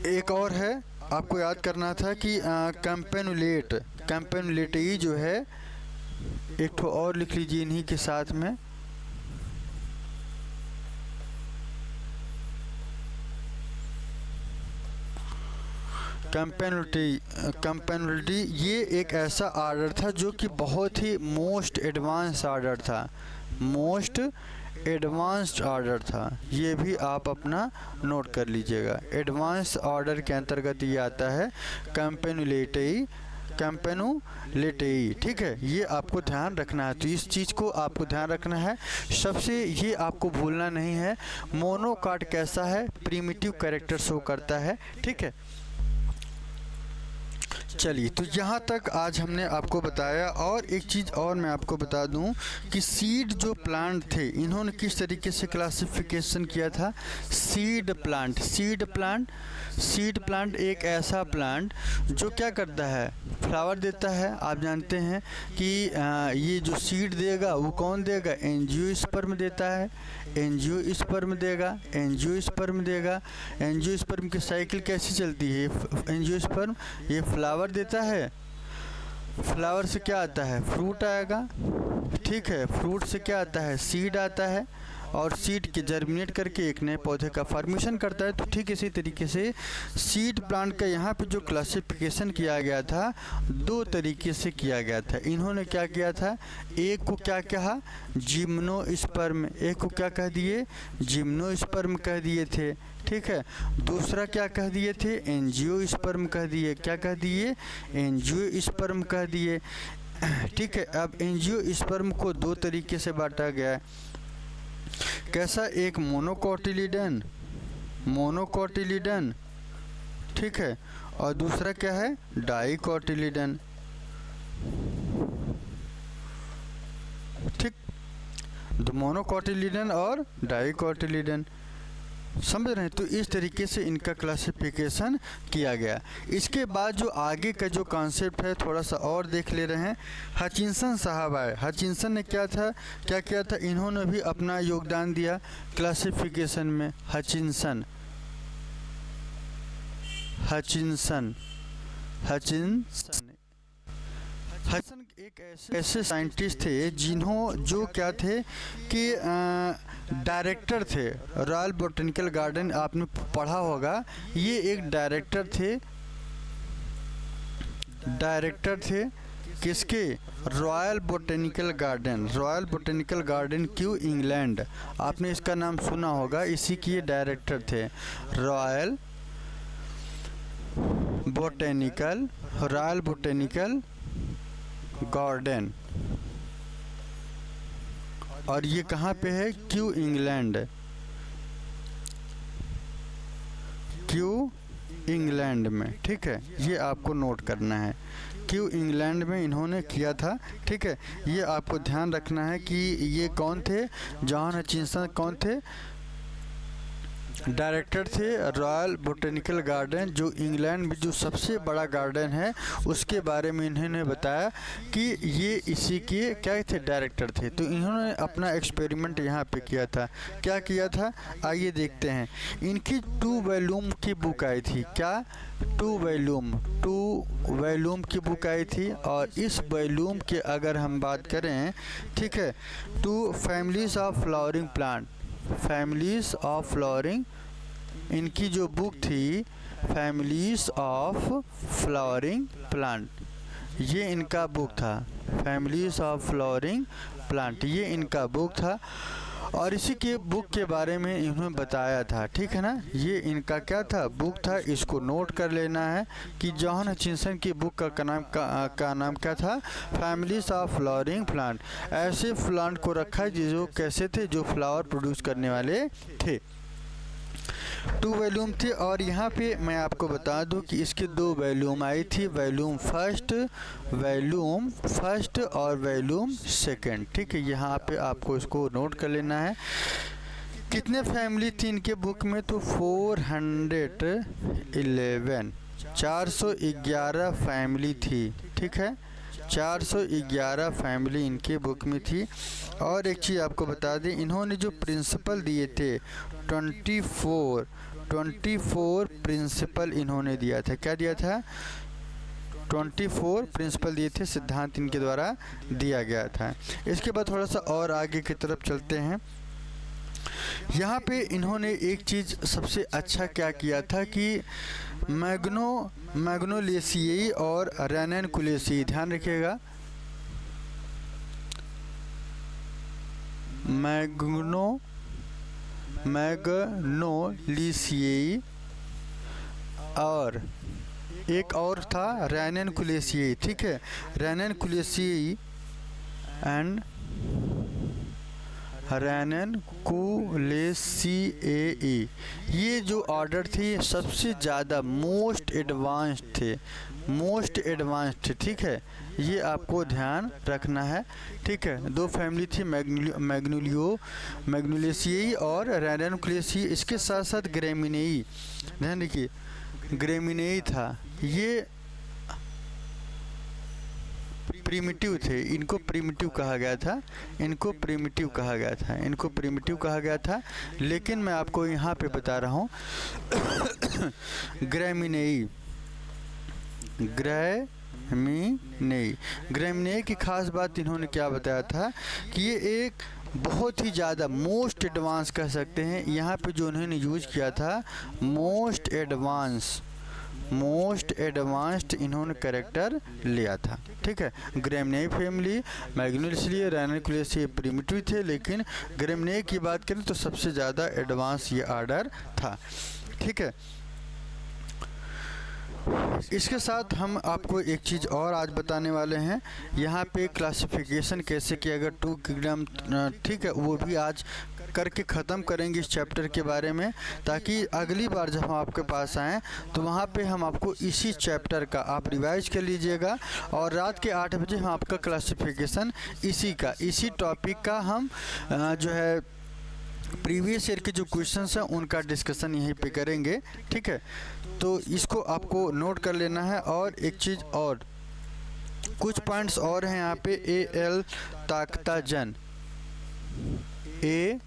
एक और है, आपको याद करना था कि कैम्पेनुलेट ये जो है, एक ठो और लिख लीजिए इन्हीं के साथ में, कैम्पेनुलिटी। ये एक ऐसा ऑर्डर था जो कि बहुत ही मोस्ट एडवांस ऑर्डर था। मोस्ट एडवांस्ड ऑर्डर था। ये भी आप अपना नोट कर लीजिएगा। एडवांस ऑर्डर के अंतर्गत ये आता है कैम्पेनुलेटेई, कैम्पेनुलेटेई, ठीक है। ये आपको ध्यान रखना है, तो इस चीज़ को आपको ध्यान रखना है। सबसे ये आपको भूलना नहीं है, मोनोकाट कैसा है, प्रिमिटिव कैरेक्टर शो करता है, ठीक है। चलिए, तो यहाँ तक आज हमने आपको बताया। और एक चीज़ और मैं आपको बता दूं कि सीड जो प्लांट थे, इन्होंने किस तरीके से क्लासिफिकेशन किया था। सीड प्लांट एक ऐसा प्लांट जो क्या करता है, फ्लावर देता है। आप जानते हैं कि ये जो सीड देगा वो कौन देगा, एंजियोस्पर्म देता है, एंजियोस्पर्म देगा। एंजियोस्पर्म की साइकिल कैसी चलती है, एंजियोस्पर्म ये फ्लावर देता है, फ्लावर से क्या आता है, फ्रूट आएगा, ठीक है। फ्रूट से क्या आता है, सीड आता है, और सीड के जर्मिनेट करके एक नए पौधे का फॉर्मेशन करता है। तो ठीक इसी तरीके से सीड प्लांट का यहाँ पे जो क्लासिफिकेशन किया गया था, दो तरीके से किया गया था। इन्होंने क्या किया था, एक को क्या कहा, जिम्नोस्पर्म, एक को क्या कह दिए, जिम्नोस्पर्म कह दिए थे, ठीक है। दूसरा क्या कह दिए थे, एंजियोस्पर्म कह दिए, क्या कह दिए, एंजियोस्पर्म कह दिए, ठीक है। अब एंजियोस्पर्म को दो तरीके से बांटा गया है। कैसा, एक मोनोकोटिलीडन, ठीक है, और दूसरा क्या है, डाइकोटिलीडन, ठीक। मोनोकोटिलीडन और डाइकोटिलीडन, समझ रहे हैं। तो इस तरीके से इनका क्लासिफिकेशन किया गया। इसके बाद जो आगे का जो कॉन्सेप्ट है थोड़ा सा और देख ले रहे हैं। हचिंसन साहब आए। हचिंसन ने क्या किया था, इन्होंने भी अपना योगदान दिया क्लासिफिकेशन में। हचिंसन एक ऐसे साइंटिस्ट थे जो क्या थे कि डायरेक्टर थे रॉयल बोटेनिकल गार्डन, आपने पढ़ा होगा। ये एक डायरेक्टर थे किसके, रॉयल बोटेनिकल गार्डन क्यों इंग्लैंड, आपने इसका नाम सुना होगा, इसी के ये डायरेक्टर थे। रॉयल बोटेनिकल गार्डन, और ये कहाँ पे है, क्यू इंग्लैंड में, ठीक है। ये आपको नोट करना है, क्यू इंग्लैंड में इन्होंने किया था, ठीक है। ये आपको ध्यान रखना है कि ये कौन थे, जॉन हचिंसन कौन थे, डायरेक्टर थे रॉयल बोटेनिकल गार्डन, जो इंग्लैंड में जो सबसे बड़ा गार्डन है उसके बारे में इन्होंने बताया कि ये इसी के क्या थे, डायरेक्टर थे। तो इन्होंने अपना एक्सपेरिमेंट यहाँ पे किया था। क्या किया था, आइए देखते हैं। इनकी 2 वॉल्यूम की बुक आई थी। क्या, 2 वॉल्यूम की बुक आई थी। और इस वॉल्यूम के अगर हम बात करें, ठीक है, 2 फैमिलीज ऑफ फ्लावरिंग प्लांट, इनकी जो बुक थी फैमिलीज ऑफ फ्लावरिंग प्लांट, ये इनका बुक था। फैमिलीज ऑफ फ्लावरिंग प्लांट, ये इनका बुक था। और इसी के बुक के बारे में इन्होंने बताया था, ठीक है ना। ये इनका क्या था, बुक था। इसको नोट कर लेना है कि जॉन हचिंसन की बुक का नाम क्या था, फैमिलीज ऑफ फ्लावरिंग प्लांट। ऐसे प्लांट को रखा है जो कैसे थे, जो फ्लावर प्रोड्यूस करने वाले थे। 2 वॉल्यूम थे। और यहाँ पे मैं आपको बता दूं कि इसके 2 वॉल्यूम आई थी, वॉल्यूम फर्स्ट और वॉल्यूम सेकंड, ठीक है। यहाँ पे आपको इसको नोट कर लेना है। कितने फैमिली थी इनके बुक में, तो 411 फैमिली थी, ठीक है। 411 फैमिली इनके बुक में थी। और एक चीज़ आपको बता दें, इन्होंने जो प्रिंसिपल दिए थे 24 प्रिंसिपल इन्होंने दिया था। क्या दिया था, 24 प्रिंसिपल दिए थे, सिद्धांत इनके द्वारा दिया गया था। इसके बाद थोड़ा सा और आगे की तरफ चलते हैं। यहाँ पे इन्होंने एक चीज़ सबसे अच्छा क्या किया था कि मैग्नोलेसियई और रैननकुलेसियई, ध्यान रखिएगा, मैग्नोलिसिएई और एक और था रैननकुलेसिएई, ठीक है, रैननकुलेसिएई एंड रैननकुलेसिएई, ये जो ऑर्डर थे सबसे ज़्यादा मोस्ट एडवांस्ड थे, ठीक है, ये आपको ध्यान रखना है, ठीक है। दो फैमिली थी, मैग्नोलिसिएई और रैननकुलेसिएई। इसके साथ साथ ग्रैमिनेई, ध्यान रखिए, ग्रैमिनेई था, ये प्रीमिटिव थे, इनको प्रीमिटिव कहा गया था, लेकिन मैं आपको यहाँ पे बता रहा हूँ ग्रैमिनेई की खास बात इन्होंने क्या बताया था कि ये एक बहुत ही ज़्यादा मोस्ट एडवांस कह सकते हैं, यहाँ पे जो उन्होंने यूज किया था मोस्ट एडवांस्ड इन्होंने कैरेक्टर लिया था, ठीक है। ग्रैमिनेई फैमिली, मैग्नोलिसिएई, रैननकुलेसिएई प्रीमिटिव थे, लेकिन ग्रैमिनेई की बात करें तो सबसे ज़्यादा एडवांस ये ऑर्डर था, ठीक है। इसके साथ हम आपको एक चीज़ और आज बताने वाले हैं, यहाँ पे क्लासिफिकेशन कैसे किया गया टू किंगडम, ठीक है, वो भी आज करके ख़त्म करेंगे इस चैप्टर के बारे में, ताकि अगली बार जब हम आपके पास आएँ तो वहाँ पे हम आपको इसी चैप्टर का आप रिवाइज कर लीजिएगा, और रात के 8 बजे हम आपका क्लासिफिकेशन इसी टॉपिक का हम जो है प्रीवियस ईयर के जो क्वेश्चंस हैं उनका डिस्कशन यहीं पे करेंगे, ठीक है। तो इसको आपको नोट कर लेना है। और एक चीज़ और, कुछ पॉइंट्स और हैं यहाँ पे, एल ताकताजन, एल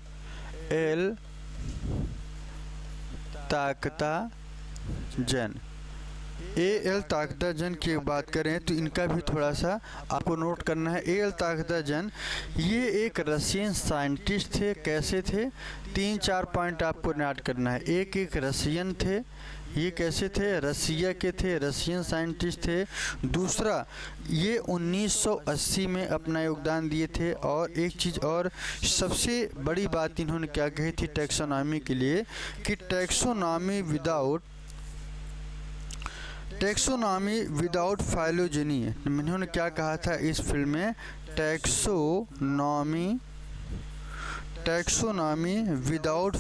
ताकताजन की बात करें तो इनका भी थोड़ा सा आपको नोट करना है। एल ताकताजन ये एक रशियन साइंटिस्ट थे। कैसे थे? 3-4 पॉइंट आपको नोट करना है। एक रशियन थे, ये कैसे थे? रसिया के थे, रशियन साइंटिस्ट थे। दूसरा, ये 1980 में अपना योगदान दिए थे। और एक चीज़ और, सबसे बड़ी बात इन्होंने क्या कही थी टैक्सोनॉमी के लिए, कि टैक्सोनॉमी विदाउट फाइलोजेनी। इन्होंने क्या कहा था इस फिल्म में? टैक्सोनॉमी विदाउट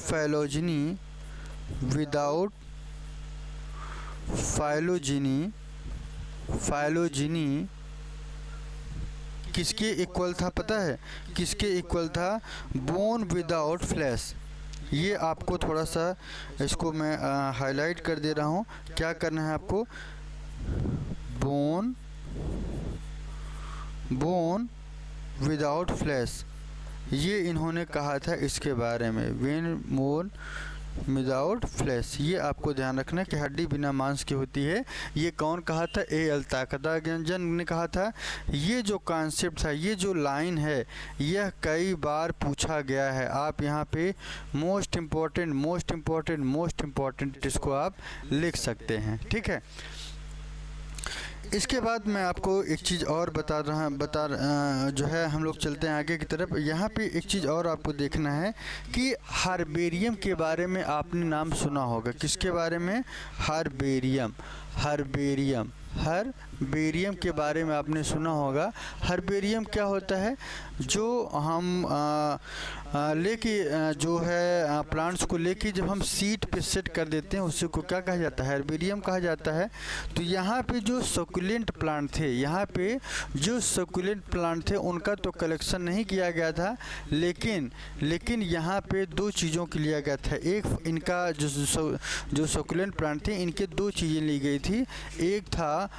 फाइलोजेनी किसके इक्वल था पता है? किसके इक्वल था? Bone without flash. ये आपको थोड़ा सा, इसको मैं हाईलाइट कर दे रहा हूँ। क्या करना है आपको? बोन विदाउट फ्लैश, ये इन्होंने कहा था इसके बारे में। बोन विदाउट फ्लैश, ये आपको ध्यान रखना कि हड्डी बिना मांस की होती है। ये कौन कहा था? एल ताकताजन ने कहा था। ये जो कॉन्सेप्ट था, ये जो लाइन है, यह कई बार पूछा गया है। आप यहाँ पे मोस्ट इम्पोर्टेंट इसको आप लिख सकते हैं, ठीक है। इसके बाद मैं आपको एक चीज़ और जो है, हम लोग चलते हैं आगे की तरफ। यहाँ पे एक चीज़ और आपको देखना है कि हर्बेरियम के बारे में आपने नाम सुना होगा। किसके बारे में? हर्बेरियम के बारे में आपने सुना होगा। हर्बेरियम क्या होता है? जो हम लेके जो है प्लांट्स को लेके जब हम सीट पे सेट कर देते हैं, उसी को क्या कहा जाता है? हर्बेरियम कहा जाता है। तो यहाँ पे जो सकुलेंट प्लांट थे, उनका तो कलेक्शन नहीं किया गया था, लेकिन यहाँ पे 2 चीज़ों के लिया गया था। एक, इनका जो सकुलेंट प्लांट थे, इनके 2 चीज़ें ली गई थी। एक था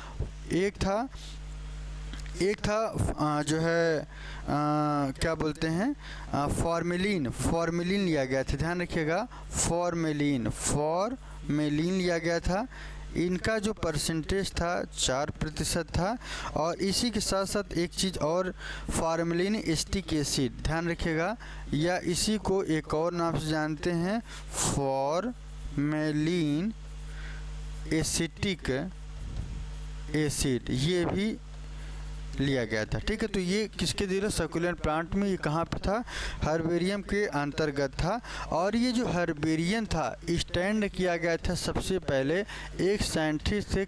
जो है क्या बोलते हैं, फॉर्मेलिन लिया गया था। ध्यान रखिएगा, फॉर्मेलिन लिया गया था। इनका जो परसेंटेज था 4% था। और इसी के साथ साथ एक चीज़ और, फॉर्मेलिन एसिटिक एसिड, ध्यान रखिएगा, या इसी को एक और नाम से जानते हैं, फॉर्मेलिन एसिटिक एसिड। ये भी लिया गया था। ठीक है, तो ये किसके दिए सक्यूलेंट प्लांट में, ये कहाँ पे था, हर्बेरियम के अंतर्गत था। और ये जो हर्बेरियम था स्टैंड किया गया था सबसे पहले एक साइंटिस्ट थे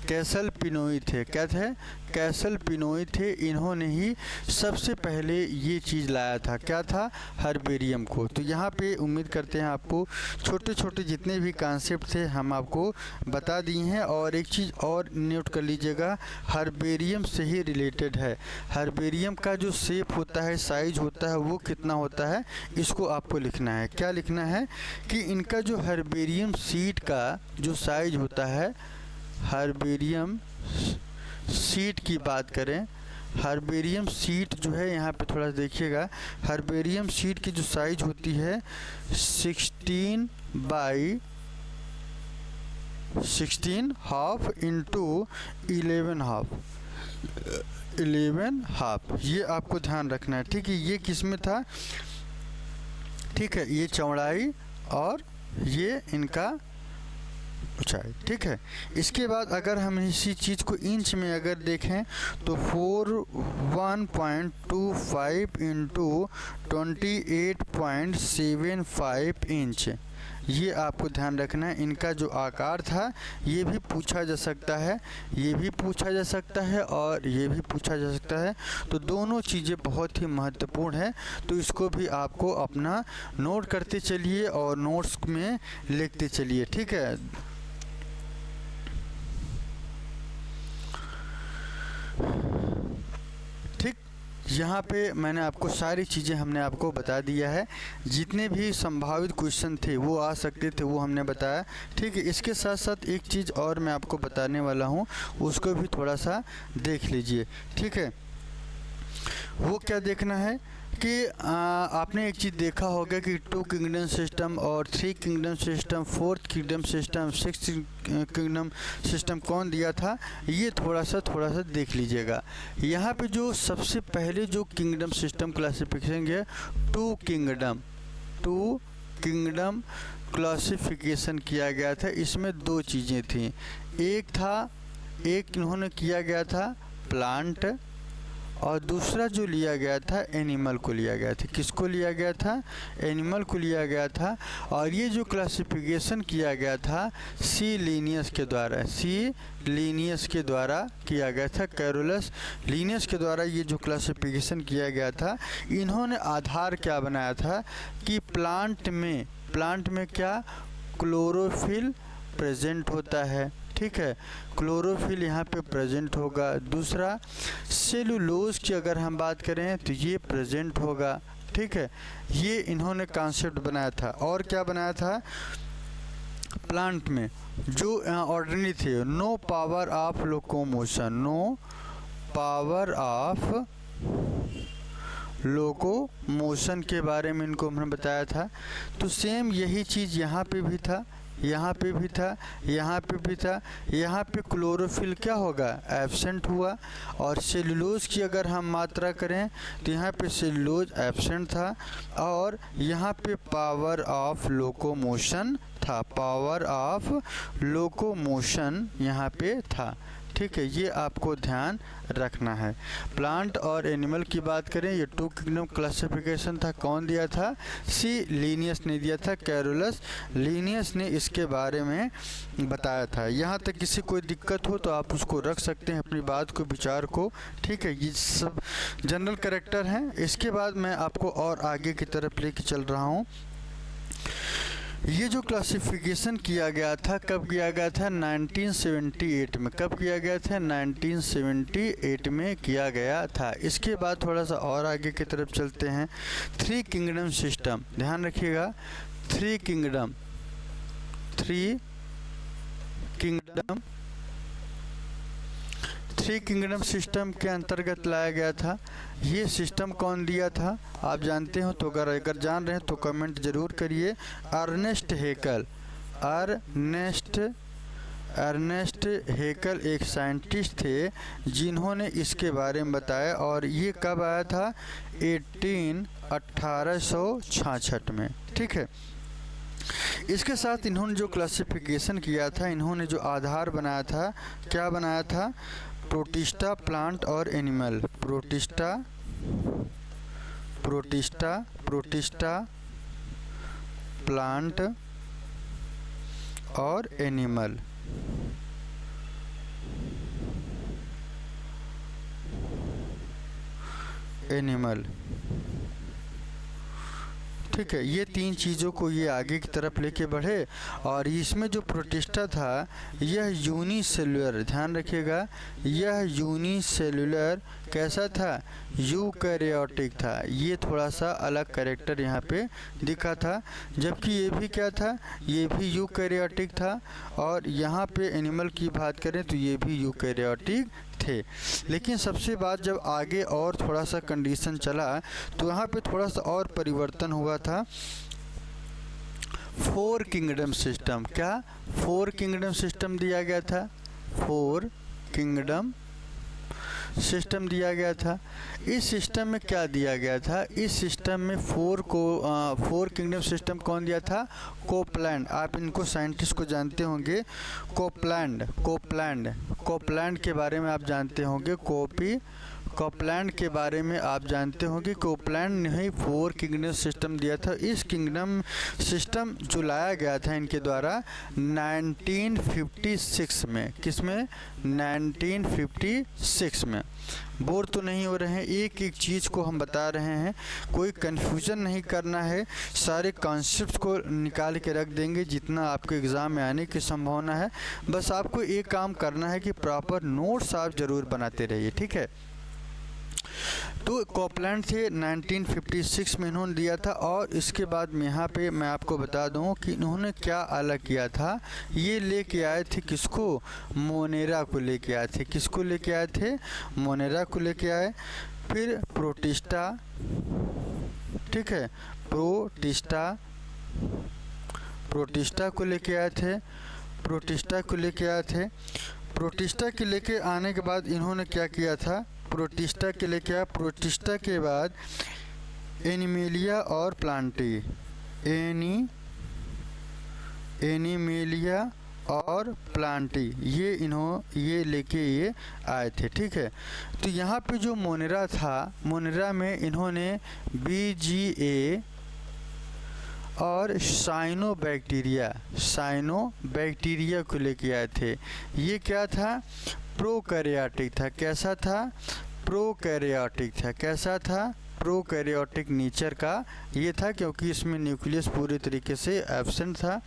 कैसल पिनोई थे। क्या थे? कैसल पिनोई थे। इन्होंने ही सबसे पहले ये चीज़ लाया था। क्या था? हर्बेरियम को। तो यहाँ पे उम्मीद करते हैं आपको छोटे छोटे जितने भी कॉन्सेप्ट थे हम आपको बता दिए हैं। और एक चीज़ और नोट कर लीजिएगा, हर्बेरियम से ही रिलेटेड है। हर्बेरियम का जो शेप होता है, साइज होता है, वो कितना होता है, इसको आपको लिखना है। क्या लिखना है कि इनका जो हर्बेरियम सीड का जो साइज होता है, हर्बेरियम सीट की बात करें, हर्बेरियम सीट जो है यहाँ पे थोड़ा देखिएगा, हर्बेरियम सीट की जो साइज होती है 16 हाफ इंटू 11 हाफ। ये आपको ध्यान रखना है। ठीक है, ये किस में था? ठीक है, ये चौड़ाई और ये इनका ऊंचाई। ठीक है, इसके बाद अगर हम इसी चीज़ को इंच में अगर देखें तो 1.25 इंटू 28.75 इंच, ये आपको ध्यान रखना है। इनका जो आकार था ये भी पूछा जा सकता है, ये भी पूछा जा सकता है और ये भी पूछा जा सकता है। तो दोनों चीज़ें बहुत ही महत्वपूर्ण है, तो इसको भी आपको अपना नोट करते चलिए और नोट्स में लिखते चलिए। ठीक है, ठीक, यहाँ पे मैंने आपको सारी चीज़ें हमने आपको बता दिया है। जितने भी संभावित क्वेश्चन थे वो आ सकते थे वो हमने बताया। ठीक है, इसके साथ साथ एक चीज़ और मैं आपको बताने वाला हूँ, उसको भी थोड़ा सा देख लीजिए। ठीक है, वो क्या देखना है कि आपने एक चीज़ देखा होगा कि 2 किंगडम सिस्टम और 3 kingdom system, 4th kingdom system, 6th kingdom system कौन दिया था, ये थोड़ा सा देख लीजिएगा। यहाँ पे जो सबसे पहले जो किंगडम सिस्टम क्लासिफिकेशन है, 2 किंगडम क्लासिफिकेशन किया गया था। इसमें 2 चीज़ें थी। एक इन्होंने किया गया था प्लांट और दूसरा जो लिया गया था एनिमल को लिया गया था। किसको लिया गया था? एनिमल को लिया गया था। और ये जो क्लासिफिकेशन किया गया था सी लीनियस के द्वारा किया गया था। कैरोलस लीनियस के द्वारा ये जो क्लासिफिकेशन किया गया था, इन्होंने आधार क्या बनाया था कि प्लांट में क्या क्लोरोफिल प्रेजेंट होता है। ठीक है, क्लोरोफिल यहाँ पे प्रेजेंट होगा। दूसरा, सेलुलोज की अगर हम बात करें तो ये प्रेजेंट होगा। ठीक है, ये इन्होंने कॉन्सेप्ट बनाया था। और क्या बनाया था? प्लांट में जो ऑर्डिनरी थे, नो पावर ऑफ लोकोमोशन के बारे में इनको हमने बताया था। तो सेम यही चीज़ यहाँ पे भी था, यहाँ पे क्लोरोफिल क्या होगा? एब्सेंट हुआ। और सेलुलोज की अगर हम मात्रा करें तो यहाँ पे सेलुलोज एब्सेंट था और यहाँ पे पावर ऑफ लोकोमोशन यहाँ पे था। ठीक है, ये आपको ध्यान रखना है। प्लांट और एनिमल की बात करें, ये 2 किंगडम क्लासिफिकेशन था। कौन दिया था? सी लीनियस ने दिया था। कैरोलस लीनियस ने इसके बारे में बताया था। यहाँ तक किसी कोई दिक्कत हो तो आप उसको रख सकते हैं, अपनी बात को, विचार को। ठीक है, ये सब जनरल कैरेक्टर हैं। इसके बाद मैं आपको और आगे की तरफ लेके चल रहा हूँ। ये जो क्लासिफिकेशन किया गया था, कब किया गया था? 1978 में। कब किया गया था? 1978 में किया गया था। इसके बाद थोड़ा सा और आगे की तरफ चलते हैं। 3 किंगडम सिस्टम, ध्यान रखिएगा। 3 किंगडम सिस्टम के अंतर्गत लाया गया था। ये सिस्टम कौन दिया था आप जानते हो तो अगर जान रहे हैं तो कमेंट ज़रूर करिए। अर्नेस्ट हेकल एक साइंटिस्ट थे जिन्होंने इसके बारे में बताया। और ये कब आया था? 1866 में। ठीक है, इसके साथ इन्होंने जो क्लासिफिकेशन किया था, इन्होंने जो आधार बनाया था, क्या बनाया था? प्रोटिस्टा, प्लांट और animal. Protista, protista, protista, plant और एनिमल। एनिमल, ठीक है। ये तीन चीज़ों को ये आगे की तरफ लेके बढ़े। और इसमें जो प्रोटिस्टा था यह यूनिसेलुलर, ध्यान रखिएगा, यह यूनिसेलुलर कैसा था? यूकैरियोटिक था। ये थोड़ा सा अलग कैरेक्टर यहाँ पे दिखा था, जबकि ये भी क्या था? ये भी यूकैरियोटिक था। और यहाँ पे एनिमल की बात करें तो ये भी यूकैरियोटिक थे। लेकिन सबसे बात जब आगे और थोड़ा सा कंडीशन चला तो यहाँ पे थोड़ा सा और परिवर्तन हुआ था। 4 किंगडम सिस्टम, क्या 4 किंगडम सिस्टम दिया गया था? 4 किंगडम सिस्टम दिया गया था। इस सिस्टम में क्या दिया गया था? इस सिस्टम में 4 किंगडम सिस्टम कौन दिया था? कोपलैंड। आप इनको साइंटिस्ट को जानते होंगे, कोपलैंड। कोपलैंड, कोपलैंड के बारे में आप जानते होंगे। कोपलैंड के बारे में आप जानते होंगे। कोपलैंड ने ही 4 किंगडम सिस्टम दिया था। इस किंगडम सिस्टम जो लाया गया था इनके द्वारा 1956 में। किसमें? 1956 में। बोर तो नहीं हो रहे हैं, एक एक चीज़ को हम बता रहे हैं, कोई कन्फ्यूजन नहीं करना है। सारे कॉन्सेप्ट्स को निकाल के रख देंगे जितना आपके एग्ज़ाम में आने की संभावना है। बस आपको एक काम करना है कि प्रॉपर नोट्स आप ज़रूर बनाते रहिए, ठीक है। तो कोपलैंड से 1956 में इन्होंने दिया था। और इसके बाद में यहाँ पे मैं आपको बता दूँ कि इन्होंने क्या अलग किया था। ये लेके आए थे किसको? मोनेरा को लेके आए थे। किसको लेके आए थे? मोनेरा को लेके आए। फिर प्रोटिस्टा, ठीक है, प्रोटिस्टा को लेके आए थे। प्रोटिस्टा को लेके आए थे। प्रोटिस्टा के लेके आने के बाद इन्होंने क्या किया था? प्रोटिस्टा के लेके आया। प्रोटिस्टा के बाद एनिमेलिया और प्लांटी, एनिमेलिया और प्लांटी, ये लेके ये आए थे, ठीक है। तो यहाँ पे जो मोनेरा था, मोनेरा में इन्होंने BGA और साइनोबैक्टीरिया को लेके आए थे। ये क्या था? प्रोकैरियोटिक था। कैसा था? प्रोकैरियोटिक था। कैसा था? प्रोकैरियोटिक नेचर का ये था, क्योंकि इसमें न्यूक्लियस पूरी तरीके से एब्सेंट था।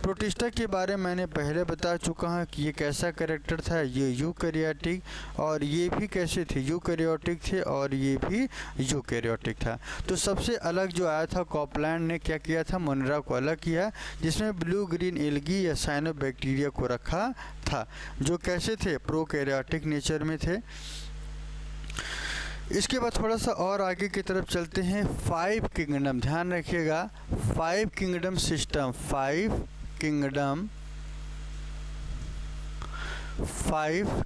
प्रोटिस्टा के बारे में मैंने पहले बता चुका हूँ कि ये कैसा कैरेक्टर था। ये यूकैरियोटिक, और ये भी कैसे थे? यूकैरियोटिक थे, और ये भी यूकैरियोटिक था। तो सबसे अलग जो आया था, कोपलैंड ने क्या किया था? मोनेरा को अलग किया, जिसमें ब्लू ग्रीन एल्गी या साइनोबैक्टीरिया को रखा था, जो कैसे थे? प्रोकैरियोटिक नेचर में थे। इसके बाद थोड़ा सा और आगे की तरफ चलते हैं। 5 किंगडम, ध्यान रखिएगा, 5 किंगडम सिस्टम। 5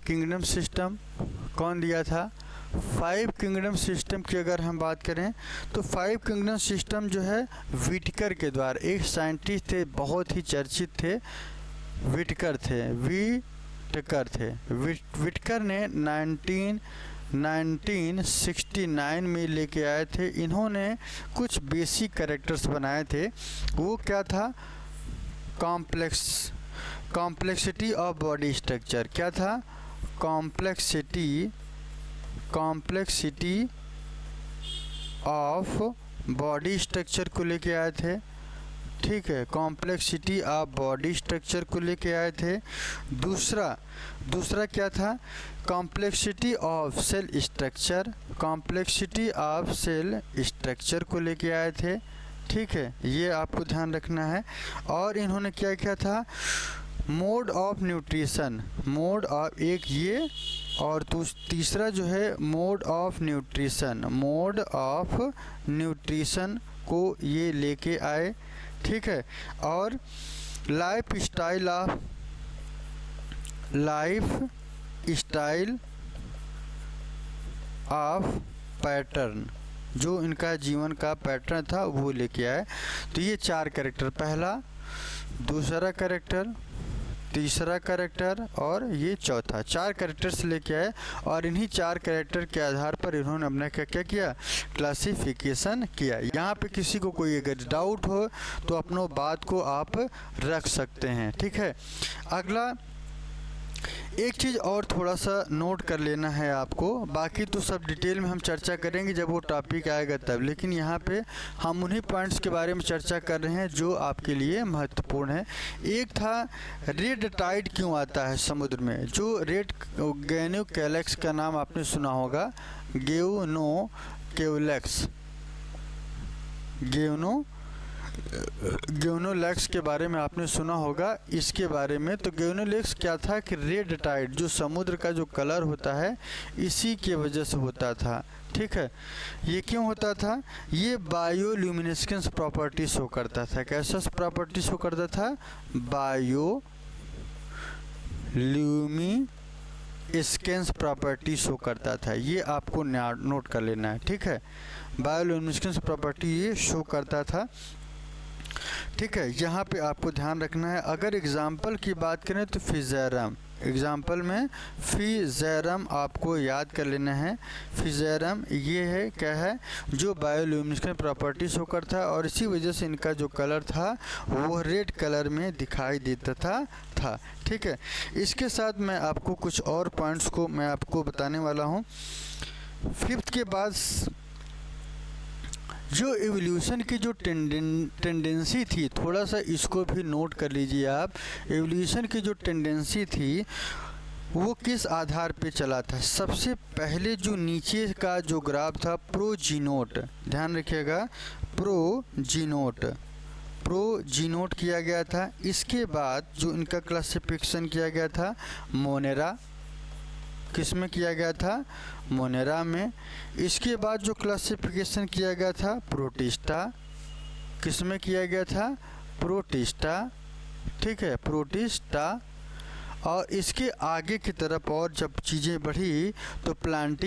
किंगडम सिस्टम कौन दिया था? 5 किंगडम सिस्टम की अगर हम बात करें तो 5 किंगडम सिस्टम जो है व्हिटकर के द्वारा, एक साइंटिस्ट थे, बहुत ही चर्चित थे, व्हिटकर थे। व्हिटकर ने 1969 में लेके आए थे। इन्होंने कुछ बेसिक कैरेक्टर्स बनाए थे। वो क्या था? Complexity of body structure. क्या था? कॉम्प्लेक्सिटी ऑफ बॉडी स्ट्रक्चर को लेके आए थे, ठीक है। कॉम्प्लेक्सिटी ऑफ बॉडी स्ट्रक्चर को लेके आए थे। दूसरा क्या था? Complexity of cell structure. Complexity of cell structure को लेके आए थे, ठीक है। ये आपको ध्यान रखना है। और इन्होंने क्या किया था? मोड ऑफ न्यूट्रिशन, एक ये, और तीसरा जो है मोड ऑफ न्यूट्रिशन को ये लेके आए, ठीक है। और लाइफ स्टाइल ऑफ पैटर्न, जो इनका जीवन का पैटर्न था वो लेके आए। तो ये 4 कैरेक्टर, पहला दूसरा कैरेक्टर, तीसरा कैरेक्टर और ये चौथा, 4 कैरेक्टर्स लेके आए और इन्हीं 4 कैरेक्टर के आधार पर इन्होंने अपना क्या क्या किया, क्लासिफिकेशन किया। यहाँ पे किसी को कोई अगर डाउट हो तो अपनों बात को आप रख सकते हैं, ठीक है। अगला एक चीज़ और थोड़ा सा नोट कर लेना है आपको, बाकी तो सब डिटेल में हम चर्चा करेंगे जब वो टॉपिक आएगा तब, लेकिन यहाँ पे हम उन्हीं पॉइंट्स के बारे में चर्चा कर रहे हैं जो आपके लिए महत्वपूर्ण है। एक था रेड टाइड क्यों आता है समुद्र में, जो रेड गैनोकेलेक्स का नाम आपने सुना होगा, ग्योनोलैक्स के बारे में आपने सुना होगा इसके बारे में। तो ग्योनोलैक्स क्या था कि रेड टाइड जो समुद्र का जो कलर होता है इसी के वजह से होता था, ठीक है। ये क्यों होता था, ये बायोल्यूमिनेसेंस प्रॉपर्टी शो करता था। कैसा प्रॉपर्टी शो करता था, बायोल्यूमिनेसेंस प्रॉपर्टी शो करता था। ये आपको नोट कर लेना है, ठीक है। बायोल्यूमिनेसेंस प्रॉपर्टी ये शो करता था, ठीक है। यहाँ पे आपको ध्यान रखना है। अगर एग्जाम्पल की बात करें तो फिज़ेरम, एग्जाम्पल में फिज़ेरम आपको याद कर लेना है। फिज़ेरम ये है क्या है, जो बायोल्यूमिनेसेंस प्रॉपर्टी शो करता है और इसी वजह से इनका जो कलर था वो रेड कलर में दिखाई देता था, ठीक है। इसके साथ मैं आपको कुछ और पॉइंट्स को मैं आपको बताने वाला हूँ। 5th के बाद जो एवोल्यूशन की जो टेंडेंसी थी, थोड़ा सा इसको भी नोट कर लीजिए आप। एवोल्यूशन की जो टेंडेंसी थी वो किस आधार पे चला था। सबसे पहले जो नीचे का जो ग्राफ था प्रोजीनोट, ध्यान रखिएगा, प्रोजीनोट किया गया था। इसके बाद जो इनका क्लासिफिकेशन किया गया था मोनेरा, किस में किया गया था, मोनेरा में। इसके बाद जो क्लासिफिकेशन किया गया था प्रोटिस्टा, किस में किया गया था, प्रोटिस्टा, ठीक है, प्रोटिस्टा। और इसके आगे की तरफ और जब चीज़ें बढ़ी तो प्लांट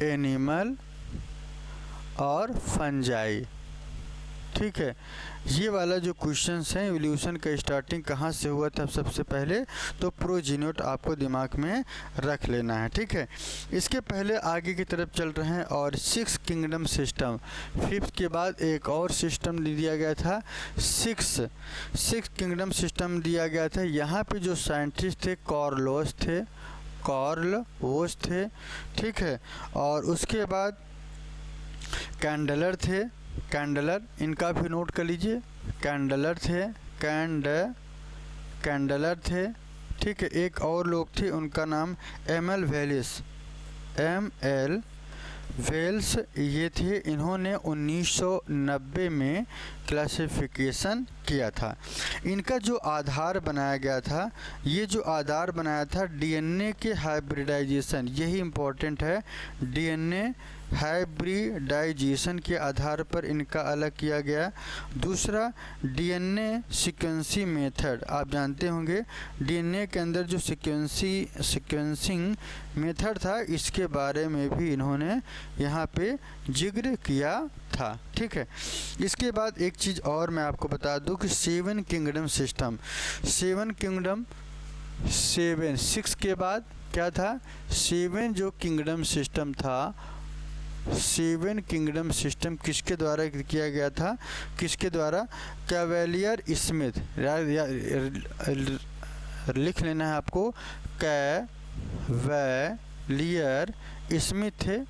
एनिमल और फंजाई, ठीक है। ये वाला जो क्वेश्चंस हैं एवोल्यूशन का स्टार्टिंग कहाँ से हुआ था सबसे पहले, तो प्रोजीनोट आपको दिमाग में रख लेना है, ठीक है। इसके पहले आगे की तरफ चल रहे हैं और 6 किंगडम सिस्टम, 5th के बाद एक और सिस्टम दिया गया था, 6 किंगडम सिस्टम दिया गया था। यहाँ पे जो साइंटिस्ट थे कार्लोस थे, ठीक है। और उसके बाद कैंडलर थे, कैंडलर इनका भी नोट कर लीजिए, कैंडलर थे, ठीक है। एक और लोग थे उनका नाम एमएल वेल्स ये थे। इन्होंने 1990 में क्लासिफिकेशन किया था। इनका जो आधार बनाया गया था, ये जो आधार बनाया था डीएनए के हाइब्रिडाइजेशन, यही इम्पोर्टेंट है, डीएनए हाइब्रिडाइजेशन के आधार पर इनका अलग किया गया। दूसरा डीएनए सीक्वेंसिंग मेथड, आप जानते होंगे डीएनए के अंदर जो सीक्वेंसिंग मेथड था इसके बारे में भी इन्होंने यहाँ पे जिक्र किया था, ठीक है। इसके बाद एक चीज़ और मैं आपको बता दूं कि 7 किंगडम सिस्टम, 6 के बाद क्या था, 7 जो किंगडम सिस्टम था, 7 किंगडम सिस्टम किसके द्वारा किया गया था, किसके द्वारा, कैवेलियर स्मिथ, लिख लेना है आपको, कैवेलियर स्मिथ थे।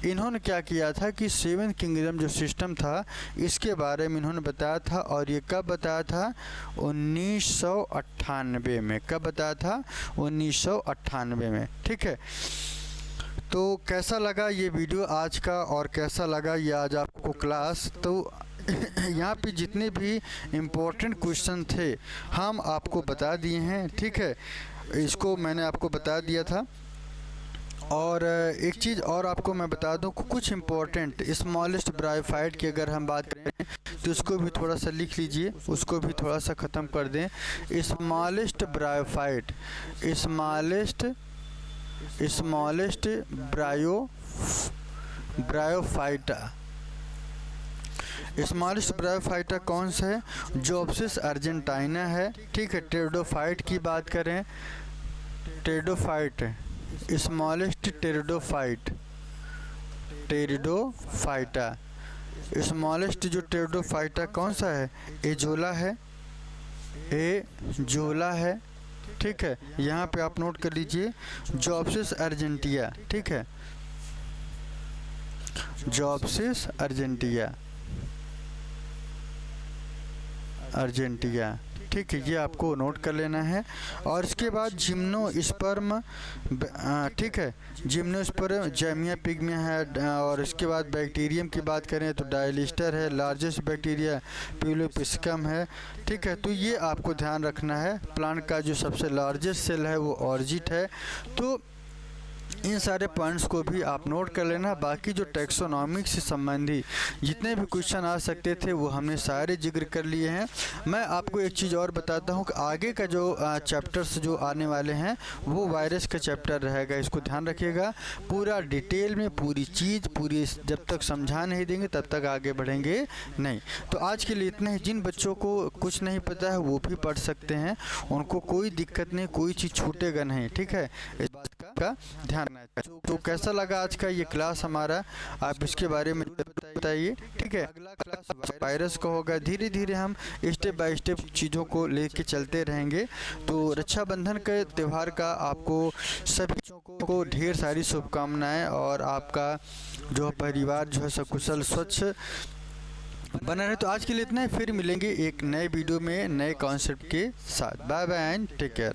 इन्होंने क्या किया था कि 7 किंगडम जो सिस्टम था इसके बारे में इन्होंने बताया था, और ये कब बताया था, 1998 में। कब बताया था, 1998 में, ठीक है। तो कैसा लगा ये वीडियो आज का, और कैसा लगा ये आज आपको क्लास। तो यहाँ पे जितने भी इम्पोर्टेंट क्वेश्चन थे हम आपको बता दिए हैं, ठीक है। इसको मैंने आपको बता दिया था। और एक चीज़ और आपको मैं बता दूं, कुछ इम्पोर्टेंट स्मॉलेस्ट ब्रायोफाइट की अगर हम बात करें तो उसको भी थोड़ा सा लिख लीजिए, उसको भी थोड़ा सा ख़त्म कर दें। Smallest smallest bryophyta. Smallest bryophyta कौन सा है? जोप्सिस अर्जेंटीना है। ठीक है, टेरिडोफाइट की बात करें, टेरिडोफाइट, स्मॉलेस्ट टेरिडोफाइटा, स्मॉलेस्ट जो टेरिडोफाइटा कौन सा है? एजोला है। ठीक है, यहाँ पे आप नोट कर लीजिए जोप्सिस अर्जेंटिया। ठीक है, जोप्सिस अर्जेंटिया। ठीक है, ये आपको नोट कर लेना है। और इसके बाद जिम्नोस्पर्म, ठीक है, जिम्नोस्पर्म जैमिया पिग्मिया है। और इसके बाद बैक्टीरियम की बात करें तो डायलिस्टर है। लार्जेस्ट बैक्टीरिया प्यूलोपिस्कम है। ठीक है, तो ये आपको ध्यान रखना है। प्लांट का जो सबसे लार्जेस्ट सेल है वो ऑर्जिट है। तो इन सारे पॉइंट्स को भी आप नोट कर लेना। बाकी जो टैक्सोनॉमिक से संबंधी जितने भी क्वेश्चन आ सकते थे वो हमने सारे जिक्र कर लिए हैं। मैं आपको एक चीज़ और बताता हूँ कि आगे का जो चैप्टर्स जो आने वाले हैं वो वायरस का चैप्टर रहेगा। इसको ध्यान रखिएगा, पूरा डिटेल में पूरी चीज़ पूरी जब तक समझा नहीं देंगे तब तक आगे बढ़ेंगे नहीं। तो आज के लिए इतना ही। जिन बच्चों को कुछ नहीं पता है वो भी पढ़ सकते हैं, उनको कोई दिक्कत नहीं, कोई चीज़ छूटेगा नहीं। ठीक है, इस बात का ध्यान। तो कैसा लगा आज का ये क्लास हमारा, आप इसके बारे में बताइए। ठीक है, अगला क्लास वायरस का होगा। धीरे धीरे हम स्टेप बाय स्टेप चीज़ों को लेके चलते रहेंगे। तो रक्षाबंधन के त्यौहार का आपको सभी को ढेर सारी शुभकामनाएं, और आपका जो परिवार जो है सकुशल स्वच्छ बना रहे। तो आज के लिए इतना ही, फिर मिलेंगे एक नए वीडियो में नए कॉन्सेप्ट के साथ। Bye bye and take care.